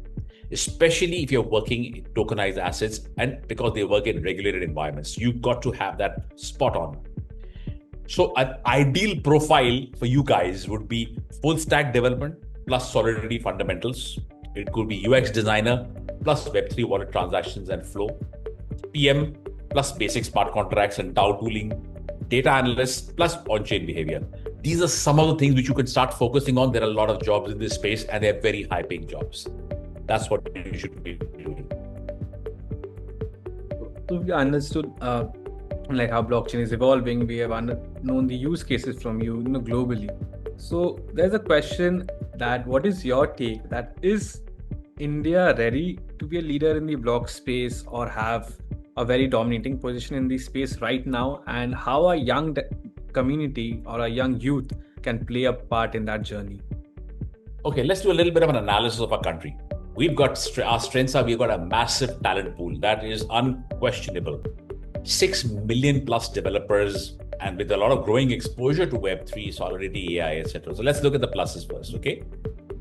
Especially if you're working in tokenized assets and because they work in regulated environments, you've got to have that spot on. So an ideal profile for you guys would be full stack development plus Solidity fundamentals. It could be UX designer plus Web3 wallet transactions and flow. PM plus basic smart contracts and DAO tooling. Data analysts plus on-chain behavior. These are some of the things which you can start focusing on. There are a lot of jobs in this space and they're very high paying jobs. That's what you should be doing. So we understood like how blockchain is evolving. We have known the use cases from you, globally. So there's a question that what is your take? That is India ready to be a leader in the block space or have a very dominating position in the space right now? And how a young community or a young youth can play a part in that journey? Okay, let's do a little bit of an analysis of our country. We've got our strengths are we've got a massive talent pool that is unquestionable. 6 million plus developers and with a lot of growing exposure to Web3, Solidity, AI, etc. So let's look at the pluses first, okay?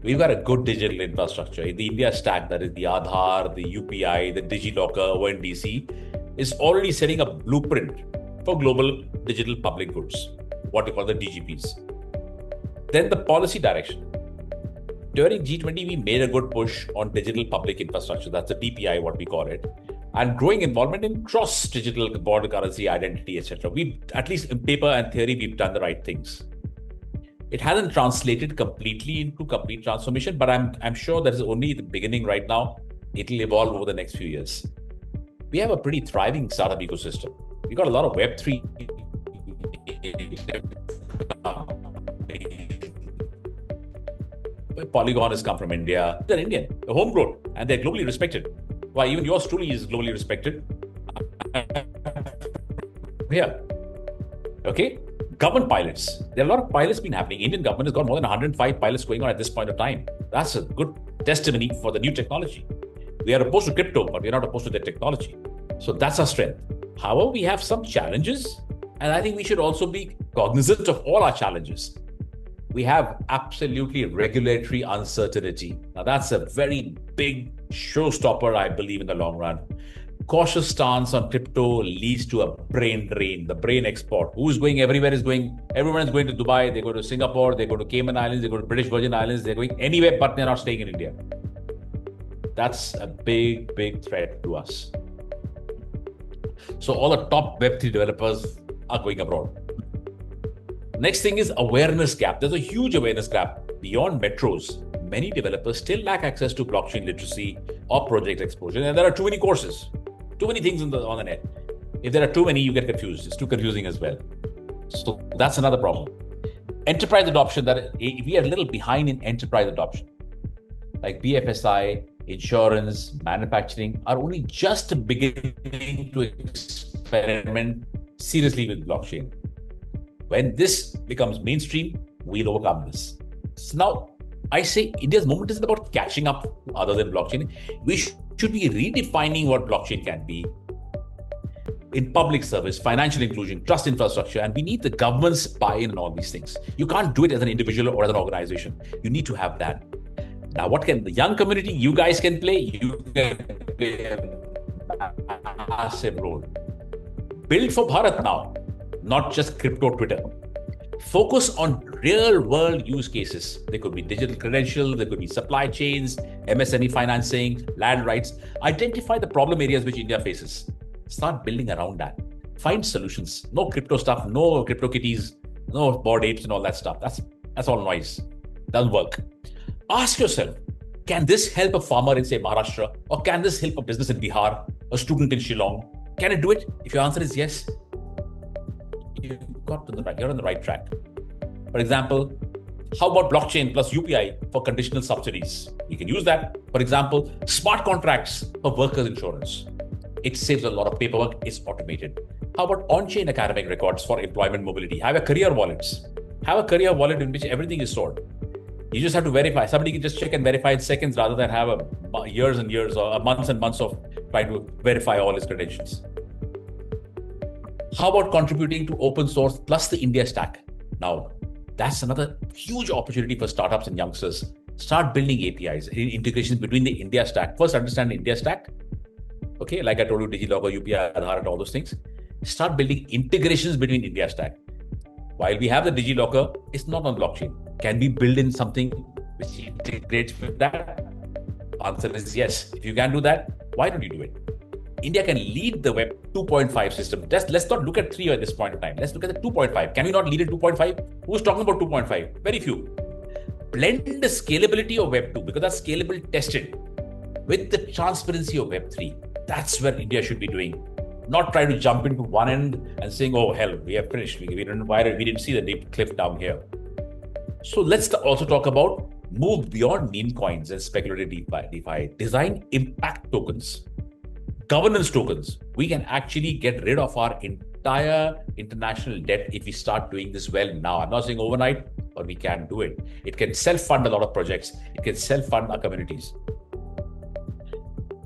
We've got a good digital infrastructure. In the India stack, that is the Aadhaar, the UPI, the DigiLocker, ONDC, is already setting a blueprint for global digital public goods, what we call the DGPs. Then the policy direction. During G20, we made a good push on digital public infrastructure. That's the DPI, what we call it. And growing involvement in cross-digital border currency identity, etc. We, at least in paper and theory, we've done the right things. It hasn't translated completely into complete transformation, but I'm sure that is only the beginning right now. It'll evolve over the next few years. We have a pretty thriving startup ecosystem. We got a lot of Web3. Polygon has come from India. They're Indian, they're homegrown, and they're globally respected. Why, even yours truly is globally respected. Yeah. Okay. Government pilots. There are a lot of pilots been happening. Indian government has got more than 105 pilots going on at this point of time. That's a good testimony for the new technology. We are opposed to crypto, but we're not opposed to their technology. So that's our strength. However, we have some challenges, and I think we should also be cognizant of all our challenges. We have absolutely regulatory uncertainty. Now, that's a very big showstopper, I believe, in the long run. Cautious stance on crypto leads to a brain drain, the brain export. Who's going everywhere is going, everyone is going to Dubai, they go to Singapore, they go to Cayman Islands, they go to British Virgin Islands, they're going anywhere, but they're not staying in India. That's a big, big threat to us. So all the top Web3 developers are going abroad. Next thing is awareness gap. There's a huge awareness gap. Beyond metros, many developers still lack access to blockchain literacy or project exposure. And there are too many courses, too many things on the net. If there are too many, you get confused. It's too confusing as well. So that's another problem. Enterprise adoption, that we are a little behind in enterprise adoption. Like BFSI, insurance, manufacturing are only just beginning to experiment seriously with blockchain. When this becomes mainstream, we'll overcome this. So now, I say India's moment isn't about catching up other than blockchain. We should be redefining what blockchain can be in public service, financial inclusion, trust infrastructure, and we need the government's buy-in on all these things. You can't do it as an individual or as an organization. You need to have that. Now, what can the young community, you guys can play? You can play a massive role. Build for Bharat now. Not just crypto Twitter. Focus on real world use cases. There could be digital credentials, there could be supply chains, MSME financing, land rights. Identify the problem areas which India faces. Start building around that. Find solutions. No crypto stuff, no crypto kitties, no bored apes and all that stuff. That's all noise. Doesn't work. Ask yourself, Can this help a farmer in, say, Maharashtra? Or can this help a business in Bihar, a student in Shillong? Can it do it? If your answer is yes, you're on the right track. For example, how about blockchain plus UPI for conditional subsidies? You can use that. For example, smart contracts for workers' insurance. It saves a lot of paperwork, it's automated. How about on-chain academic records for employment mobility? Have a career wallets. Have a career wallet in which everything is stored. You just have to verify. Somebody can just check and verify in seconds rather than have years and years or months and months of trying to verify all his credentials. How about contributing to open source plus the India stack? Now, that's another huge opportunity for startups and youngsters. Start building APIs, integrations between the India stack. First, understand the India stack. Okay, like I told you, DigiLocker, UPI, Aadhaar, and all those things. Start building integrations between India stack. While we have the DigiLocker, it's not on blockchain. Can we build in something which integrates with that? Answer is yes. If you can do that, why don't you do it? India can lead the Web 2.5 system. Let's not look at 3 at this point in time. Let's look at the 2.5. Can we not lead at 2.5? Who's talking about 2.5? Very few. Blend the scalability of Web 2 because that's scalable tested with the transparency of Web 3. That's where India should be doing. Not try to jump into one end and saying, oh, hell, we have finished. We didn't see the deep cliff down here. So let's also talk about move beyond meme coins and speculative DeFi. Design impact tokens, governance tokens. We can actually get rid of our entire international debt if we start doing this well now. I'm not saying overnight, but we can do it. It can self-fund a lot of projects. It can self-fund our communities.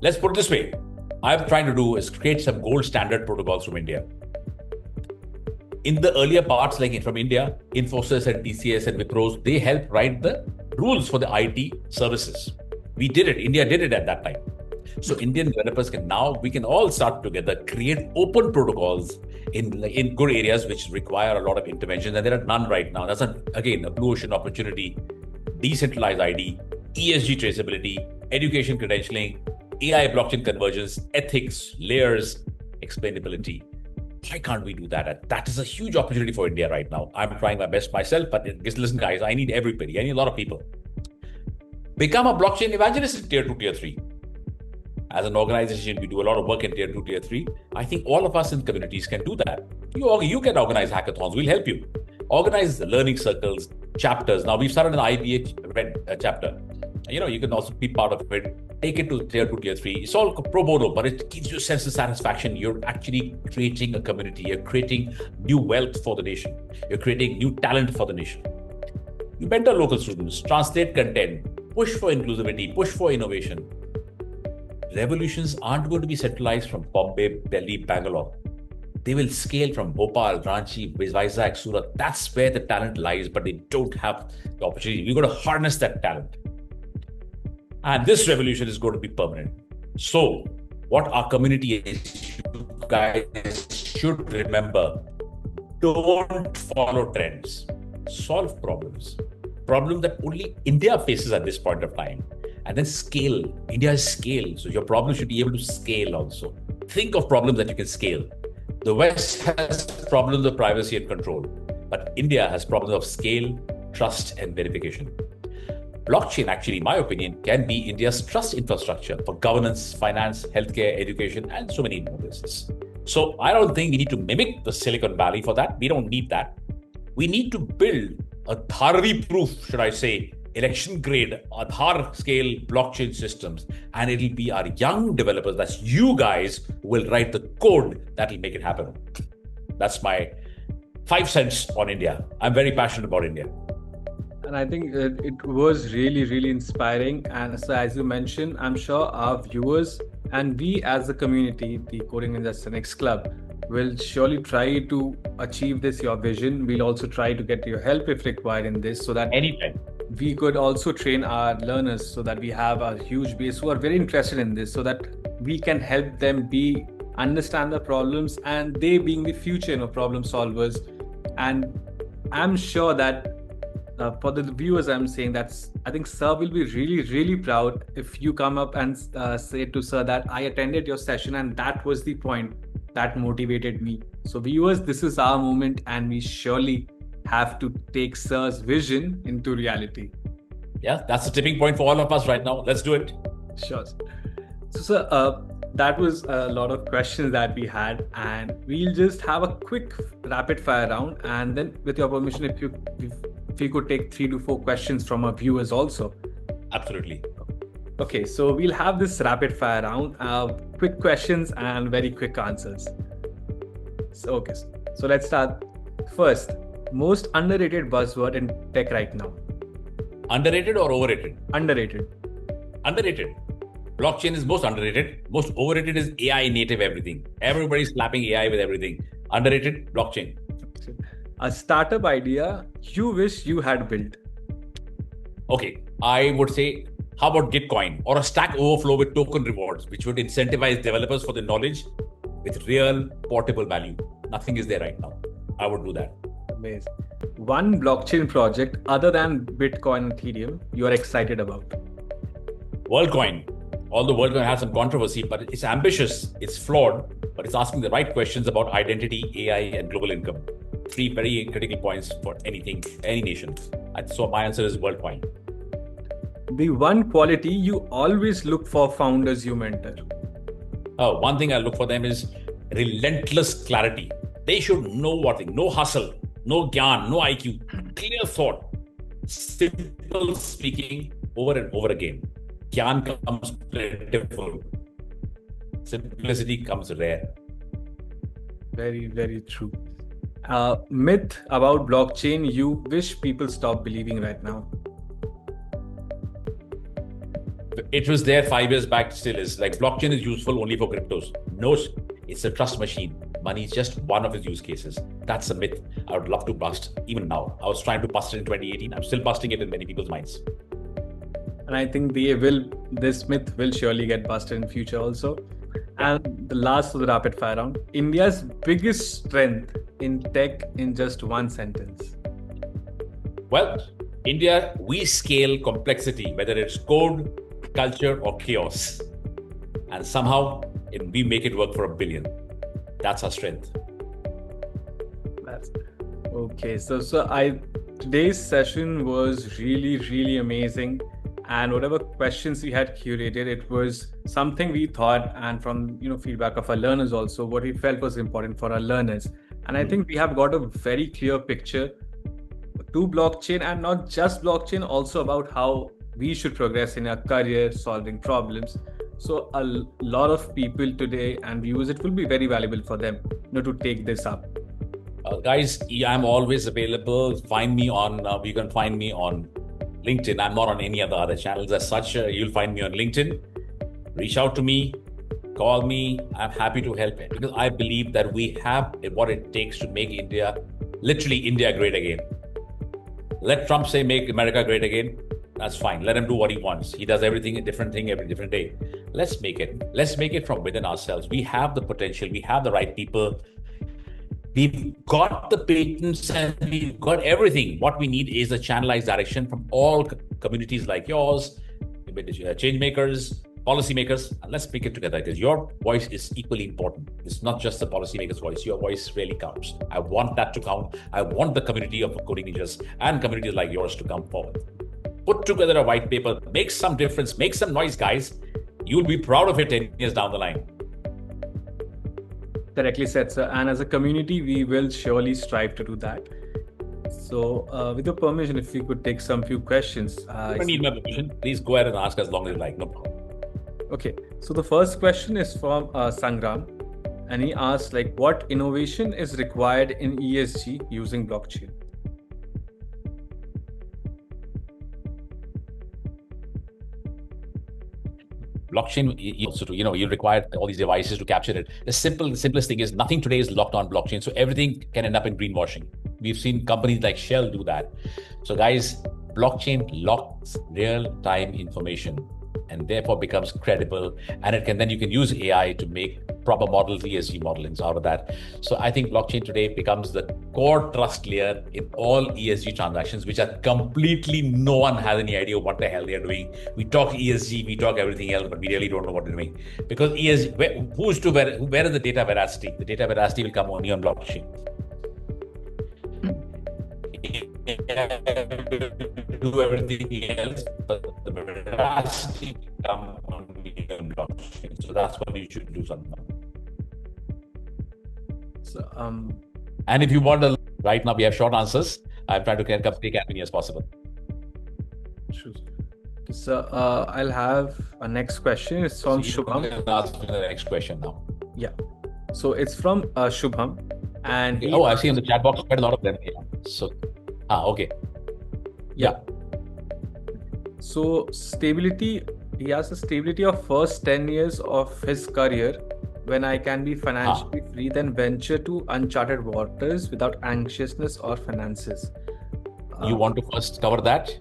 Let's put it this way. I'm trying to do is create some gold standard protocols from India. In the earlier parts, like from India, Infosys and TCS and Wipros, they helped write the rules for the IT services. We did it. India did it at that time. So Indian developers we can all start together, create open protocols in good areas which require a lot of intervention. And there are none right now. That's again a blue ocean opportunity. Decentralized ID, ESG traceability, education credentialing, AI blockchain convergence, ethics, layers, explainability. Why can't we do that? That is a huge opportunity for India right now. I'm trying my best myself, but listen, guys, I need everybody. I need a lot of people. Become a blockchain evangelist in tier 2, tier 3. As an organization, we do a lot of work in tier 2, tier 3. I think all of us in communities can do that. You can organize hackathons. We'll help you. Organize learning circles, chapters. Now, we've started an IBA chapter. You can also be part of it. Take it to tier 2, tier 3. It's all pro bono, but it gives you a sense of satisfaction. You're actually creating a community. You're creating new wealth for the nation. You're creating new talent for the nation. You mentor local students, translate content, push for inclusivity, push for innovation. Revolutions aren't going to be centralized from Bombay, Delhi, Bangalore. They will scale from Bhopal, Ranchi, Vizag, Surat. That's where the talent lies, but they don't have the opportunity. We've got to harness that talent. And this revolution is going to be permanent. So, what our community is, you guys should remember, don't follow trends. Solve problems. Problems that only India faces at this point of time. And then scale. India is scale. So your problem should be able to scale also. Think of problems that you can scale. The West has problems of privacy and control. But India has problems of scale, trust, and verification. Blockchain, actually, in my opinion, can be India's trust infrastructure for governance, finance, healthcare, education, and so many more businesses. So I don't think we need to mimic the Silicon Valley for that. We don't need that. We need to build Aadhaar-proof, should I say, election-grade Aadhaar scale blockchain systems. And it'll be our young developers, that's you guys, who will write the code that will make it happen. That's my 5 cents on India. I'm very passionate about India. And I think it was really, really inspiring. And so, as you mentioned, I'm sure our viewers and we as a community, the Coding Ninjas X Club, will surely try to achieve your vision. We'll also try to get your help if required in this, so that anytime we could also train our learners, so that we have a huge base who are very interested in this, so that we can help them understand the problems, and they being the future problem solvers. And I'm sure that for the viewers, I'm saying I think Sir will be really, really proud if you come up and say to Sir that I attended your session and that was the point that motivated me. So viewers, this is our moment, and we surely have to take Sir's vision into reality. Yeah, that's the tipping point for all of us right now. Let's do it. Sure. So, sir, that was a lot of questions that we had, and we'll just have a quick rapid fire round. And then, with your permission, if you could take 3 to 4 questions from our viewers also. Absolutely. Okay, so we'll have this rapid fire round, quick questions and very quick answers. So let's start. First, most underrated buzzword in tech right now. Underrated or overrated? Underrated. Underrated. Blockchain is most underrated. Most overrated is AI native everything. Everybody's slapping AI with everything. Underrated, blockchain. A startup idea you wish you had built. Okay, I would say, how about Gitcoin or a Stack Overflow with token rewards, which would incentivize developers for the knowledge with real portable value. Nothing is there right now. I would do that. Amazing. One blockchain project other than Bitcoin and Ethereum you are excited about. WorldCoin. Although WorldCoin has some controversy, but it's ambitious, it's flawed, but it's asking the right questions about identity, AI, and global income. 3 very critical points for anything, any nation. And so my answer is WorldCoin. The one quality you always look for founders you mentor. One thing I look for them is relentless clarity. They should know what thing, no hustle, no gyan, no IQ, clear thought, simple speaking over and over again. Gyan comes plentiful. Simplicity comes rare. Very, very true. Myth about blockchain you wish people stop believing right now. It was there 5 years back, still is. Like, blockchain is useful only for cryptos. No, it's a trust machine. Money is just one of its use cases. That's a myth I would love to bust even now. I was trying to bust it in 2018. I'm still busting it in many people's minds. And I think this myth will surely get busted in future also. And the last of the rapid fire round, India's biggest strength in tech in just one sentence. Well, India, we scale complexity, whether it's code, culture, or chaos. And somehow we make it work for $1 billion. That's our strength. That's okay. So today's session was really, really amazing. And whatever questions we had curated, it was something we thought, and from feedback of our learners also, what we felt was important for our learners. And I think we have got a very clear picture to blockchain, and not just blockchain, also about how we should progress in our career, solving problems. So a lot of people today and viewers, it will be very valuable for them to take this up. Guys, I'm always available. Find me on, you can find me on LinkedIn. I'm not on any other channels as such. You'll find me on LinkedIn. Reach out to me, call me. I'm happy to help, because I believe that we have what it takes to make India, literally India, great again. Let Trump say make America great again. That's fine. Let him do what he wants. He does everything a different thing every different day. Let's make it. Let's make it from within ourselves. We have the potential. We have the right people. We've got the patents and we've got everything. What we need is a channelized direction from all communities like yours, change makers, policy makers, and let's pick it together, because your voice is equally important. It's not just the policymaker's voice. Your voice really counts. I want that to count. I want the community of coding ninjas and communities like yours to come forward. Put together a white paper, make some difference, make some noise, guys. You'll be proud of it 10 years down the line. Correctly said, sir. And as a community, we will surely strive to do that. So with your permission, if we could take some few questions. I need my permission. Please go ahead and ask as long as you like. No problem. Okay. So the first question is from Sangram. And he asked, what innovation is required in ESG using blockchain? Blockchain, you require all these devices to capture it. The simplest thing is nothing today is locked on blockchain. So everything can end up in greenwashing. We've seen companies like Shell do that. So guys, blockchain locks real-time information and therefore becomes credible. And you can use AI to make proper models, ESG modelings out of that. So I think blockchain today becomes the core trust layer in all ESG transactions, which are completely, no one has any idea what the hell they're doing. We talk ESG, we talk everything else, but we really don't know what they're doing. Because ESG, where is the data veracity? The data veracity will come only on blockchain. do everything else, but the veracity comes on medium blockchain. So that's what you should do something. So, and if you want to, right now we have short answers. I'm trying to take as many as possible. Sure. So I'll have a next question. It's from Shubham. Ask me the next question now. Yeah. So it's from Shubham, and I see in the chat box quite a lot of them. Yeah. So, okay. Yeah. So stability. He has the stability of first 10 years of his career, when I can be financially free, then venture to uncharted waters without anxiousness or finances. You want to first cover that?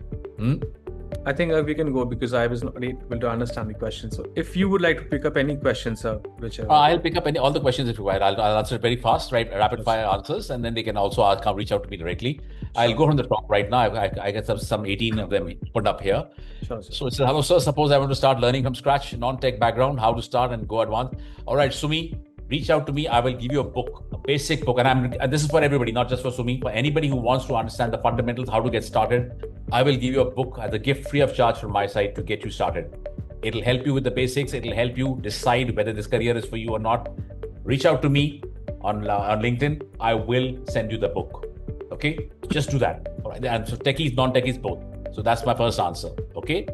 I think we can go, because I was not able to understand the question. So if you would like to pick up any questions, sir, whichever. I'll pick up all the questions if required. I'll answer it very fast, right? Rapid fire answers, and then they can also reach out to me directly. Sure. I'll go from the top right now. I get some 18 of them put up here. Sure, sir. So it says, hello, sir. Suppose I want to start learning from scratch, non-tech background, how to start and go advanced. All right, Sumi, reach out to me. I will give you a book, a basic book. And this is for everybody, not just for Sumi, for anybody who wants to understand the fundamentals, how to get started. I will give you a book as a gift free of charge from my side to get you started. It'll help you with the basics. It'll help you decide whether this career is for you or not. Reach out to me on LinkedIn. I will send you the book. Okay, just do that. All right. And so techies, non-techies, both. So that's my first answer. Okay.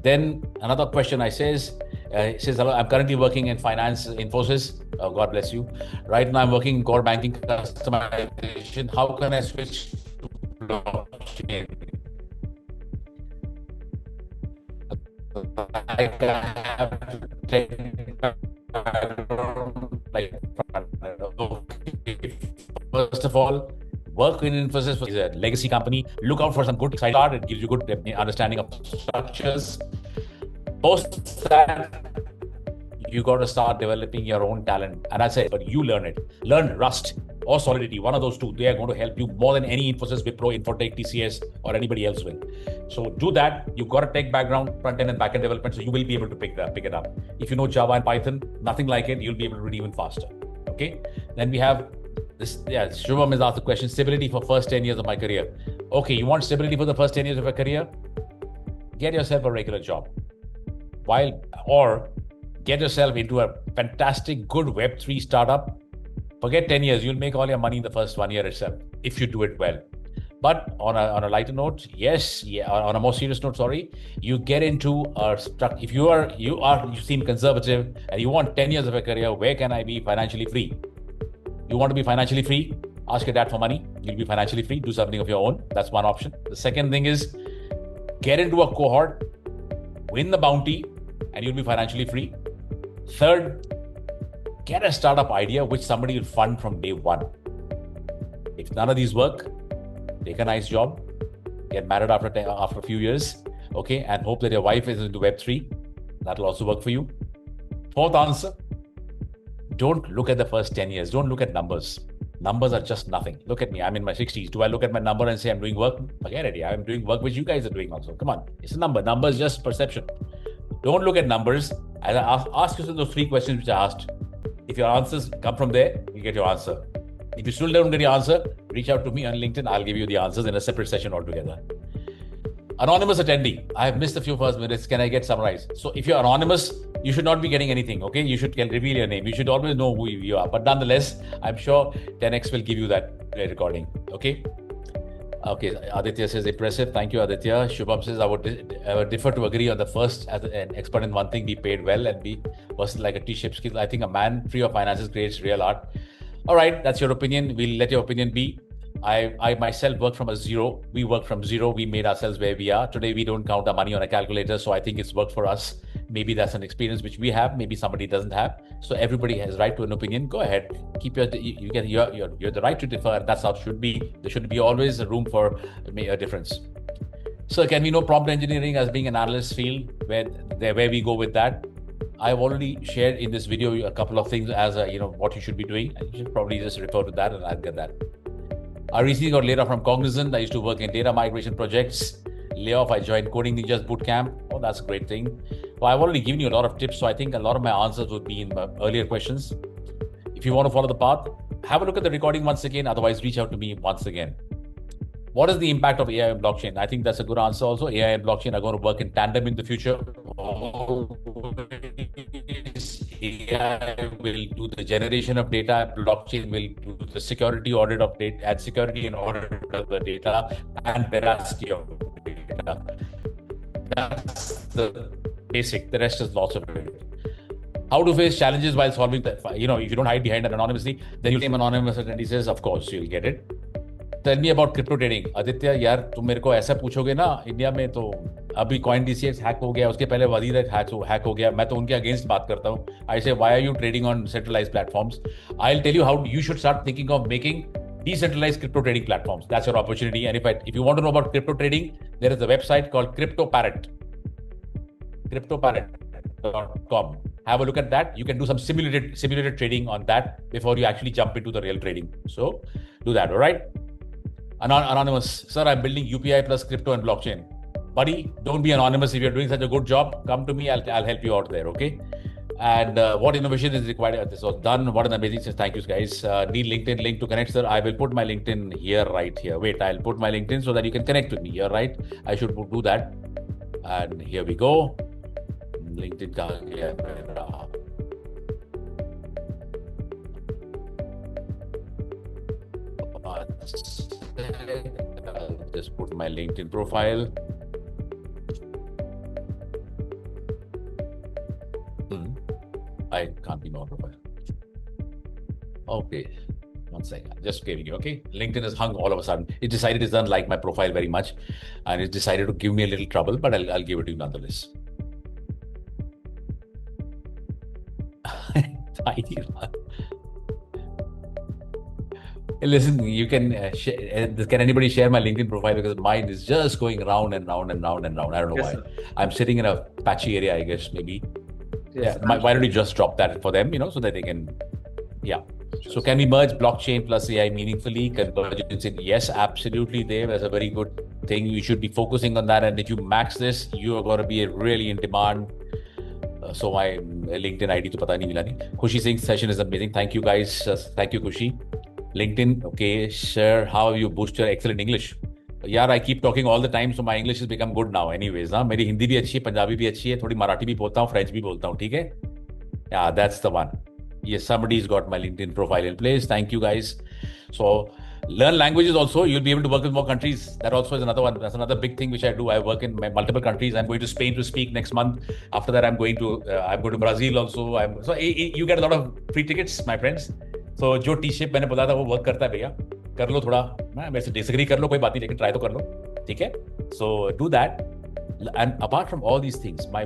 Then another question says, hello, I'm currently working in finance, Infosys. Oh, God bless you. Right now I'm working in core banking customization. How can I switch to blockchain? I have to take first of all, work in Infosys is a legacy company. Look out for some good side art. It gives you good understanding of structures. Post that, you got to start developing your own talent. And I say, but you learn it. Learn Rust or Solidity. One of those two. They are going to help you more than any Infosys, Wipro, Infotech, TCS, or anybody else will. So do that. You've got a tech background, front-end and back-end development, so you will be able to pick it up. If you know Java and Python, nothing like it, you'll be able to read even faster. Okay. Then we have this. Yeah, Shubham has asked the question: stability for first 10 years of my career. Okay, you want stability for the first 10 years of your career? Get yourself a regular job. Or get yourself into a fantastic, good Web3 startup. Forget 10 years. You'll make all your money in the first 1 year itself if you do it well. But on a lighter note, on a more serious note, you get into if you seem conservative and you want 10 years of a career, where can I be financially free? You want to be financially free? Ask your dad for money. You'll be financially free. Do something of your own. That's one option. The second thing is get into a cohort, win the bounty, and you'll be financially free. Third, get a startup idea which somebody will fund from day one. If none of these work, take a nice job, get married after a few years, okay, and hope that your wife is into Web3. That'll also work for you. Fourth answer, don't look at the first 10 years. Don't look at numbers. Numbers are just nothing. Look at me. I'm in my 60s. Do I look at my number and say I'm doing work? Forget it. I'm doing work which you guys are doing also. Come on. It's a number. Number is just perception. Don't look at numbers. Ask yourself those 3 questions which I asked. If your answers come from there, you get your answer. If you still don't get your answer, reach out to me on LinkedIn. I'll give you the answers in a separate session altogether. Anonymous attendee. I have missed a few first minutes. Can I get summarized? So if you're anonymous, you should not be getting anything, okay? You should reveal your name. You should always know who you are. But nonetheless, I'm sure 10x will give you that recording, okay? Okay, Aditya says, impressive. Thank you, Aditya. Shubham says, I would differ to agree on the first, as an expert in one thing, be paid well and be versatile like a T-shaped skill. I think a man free of finances creates real art. All right, that's your opinion. We'll let your opinion be. I myself work from a zero. We work from zero. We made ourselves where we are. Today, we don't count our money on a calculator. So I think it's worked for us. Maybe that's an experience which we have. Maybe somebody doesn't have. So everybody has right to an opinion. Go ahead. Keep you're the right to differ. And that's how it should be. There should be always a room for a difference. So can we know prompt engineering as being an analyst field where we go with that? I've already shared in this video a couple of things as what you should be doing. And you should probably just refer to that and I'll get that. I recently got laid off from Cognizant. I used to work in data migration projects. Layoff, I joined Coding Ninjas Bootcamp. Oh, that's a great thing. Well, I've already given you a lot of tips, so I think a lot of my answers would be in my earlier questions. If you want to follow the path, have a look at the recording once again. Otherwise, reach out to me once again. What is the impact of AI and blockchain? I think that's a good answer also. AI and blockchain are going to work in tandem in the future. AI will do the generation of data, blockchain will do the security audit of data, and security and audit of the data and veracity of data. That's the basic. The rest is lots of it. How to face challenges while solving that. If you don't hide behind an anonymously, then you name anonymous and he says, of course, you'll get it. Tell me about crypto trading. Aditya यार तुम मेरे को ऐसा पूछोगे ना India में तो अभी कॉइन डीसीएक्स हैक हो गया उसके पहले वजीर हैक हो गया मैं तो उनके अगेंस्ट बात करता हूँ I say why are you trading on centralized platforms I will tell you how you should start thinking of making decentralized crypto trading platforms. That's your opportunity. And if you want to know about crypto trading, there is a website called cryptoparrot.com. Have a look at that. You can do some simulated trading on that before you actually jump into the real trading. So do that. All right. Anonymous, sir, I'm building UPI plus crypto and blockchain. Buddy, don't be anonymous. If you're doing such a good job, come to me. I'll help you out there. Okay. And what innovation is required? This was done. What an amazing. Thank you, guys. Need LinkedIn link to connect, sir. I will put my LinkedIn here, right here. Wait, I'll put my LinkedIn so that you can connect with me. You're right. I should do that. And here we go. LinkedIn ka I'll just put my LinkedIn profile. I can't be more profile. Okay. 1 second. Just kidding you. Okay. LinkedIn is hung all of a sudden. It decided it doesn't like my profile very much. And it decided to give me a little trouble, but I'll give it to you nonetheless. Tiny one. Listen, you can can anybody share my LinkedIn profile because mine is just going round and round and round and round. I don't know why. Sir. I'm sitting in a patchy area, I guess, maybe. Yes, yeah. Why don't you just drop that for them, so that they can, yeah. So can we merge blockchain plus AI meaningfully? Convergence in, yes, absolutely, Dave. That's a very good thing. You should be focusing on that. And if you max this, you are going to be really in demand. So my LinkedIn ID to pata nahi mila nahi. Khushi Singh session is amazing. Thank you guys. Thank you, Khushi. LinkedIn, okay, sure. How have you boosted your excellent English? यार I keep talking all the time, so my English has become good now. Anyways, मेरी हिंदी भी अच्छी है, पंजाबी भी अच्छी है, थोड़ी मराठी भी बोलता हूँ, फ्रेंच भी बोलता हूँ, ठीक है? Yeah, that's the one. Yes, somebody's got my LinkedIn profile in place. Thank you, guys. So learn languages also. You'll be able to work with more countries. That also is another one. That's another big thing which I do. I work in multiple countries. I'm going to Spain to speak next month. After that, I'm going to Brazil also. So you get a lot of free tickets, my friends. So जो T-shape मैंने बोला था वो work करता है भैया कर लो थोड़ा मैं वैसे डिसएग्री कर लो कोई बात नहीं लेकिन ट्राई तो कर लो ठीक है so do that and apart from all these things my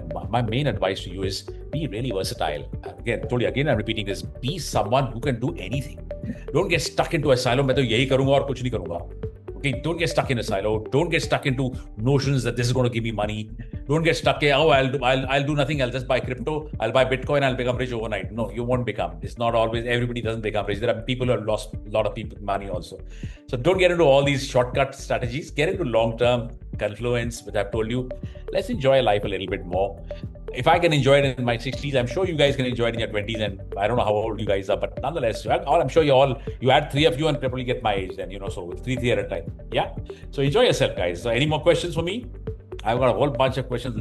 main advice to you is be really versatile again I'm repeating this be someone who can do anything don't get stuck into a silo मैं तो यही करूंगा और कुछ नहीं करूंगा okay don't get stuck in a silo don't get stuck into notions that this is going to give me money don't get stuck in I'll do nothing I'll just buy crypto I'll buy Bitcoin I'll become rich overnight no you won't become it's not always everybody doesn't become rich there are people who have lost a lot of people money also so don't get into all these shortcut strategies get into long-term confluence which I've told you let's enjoy life a little bit more if I can enjoy it in my 60s, I'm sure you guys can enjoy it in your 20s. And I don't know how old you guys are, but nonetheless, I'm sure you add 3 of you and probably get my age then, so 3 at a time. Yeah. So enjoy yourself, guys. So any more questions for me? I've got a whole bunch of questions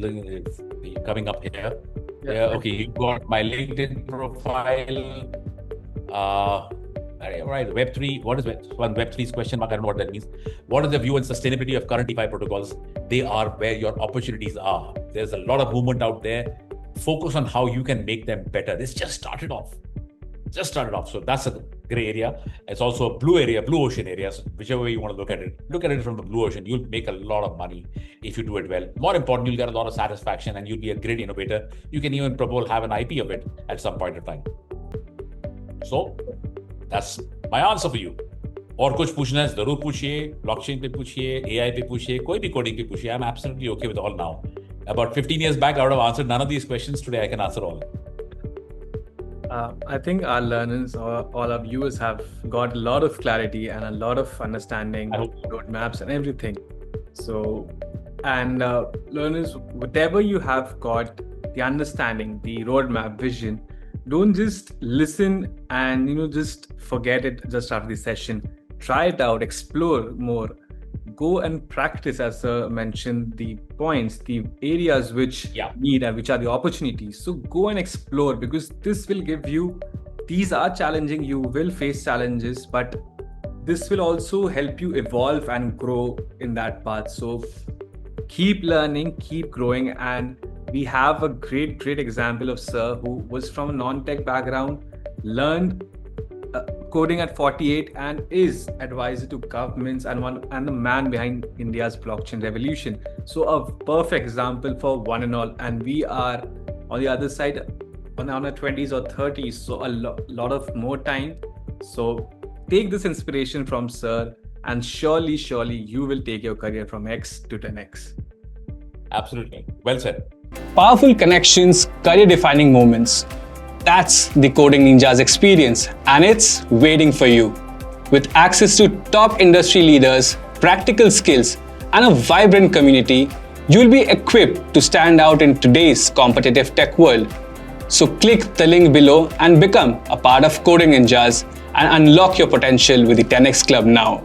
coming up here. Yeah. Okay. You got my LinkedIn profile. All right. Web3. What is Web3's question mark? I don't know what that means. What is the view on sustainability of current DeFi protocols? They are where your opportunities are. There's a lot of movement out there. Focus on how you can make them better. This just started off. So that's a gray area. It's also a blue ocean area. So whichever way you want to look at it. Look at it from the blue ocean. You'll make a lot of money if you do it well. More important, you'll get a lot of satisfaction and you'll be a great innovator. You can even probably have an IP of it at some point in time. So that's my answer for you. और कुछ पूछना है जरूर पूछिए blockchain पे पूछिए AI पे पूछिए कोई भी कोडिंग पे पूछिए I'm absolutely okay with all now. About 15 years back, I would have answered none of these questions. Today, I can answer all. I think our learners or all our viewers have got a lot of clarity and a lot of understanding, roadmaps and everything. So, and learners, whatever you have got, the understanding, the roadmap, vision, don't just listen and just forget it just after the session. Try it out, explore more, go and practice, as Sir mentioned, the points, the areas which need and which are the opportunities. So go and explore, because this will give you, these are challenging, you will face challenges, but this will also help you evolve and grow in that path. So keep learning, keep growing. And we have a great example of Sir, who was from a non-tech background, learned coding at 48 and is advisor to governments and the man behind India's blockchain revolution. So a perfect example for one and all. And we are on the other side on our 20s or 30s, so a lot of more time. So take this inspiration from Sir, and surely you will take your career from X to 10X. Absolutely. Well said. Powerful connections, career-defining moments. That's the Coding Ninjas experience, and it's waiting for you. With access to top industry leaders, practical skills, and a vibrant community, you'll be equipped to stand out in today's competitive tech world. So click the link below and become a part of Coding Ninjas and unlock your potential with the 10X Club now.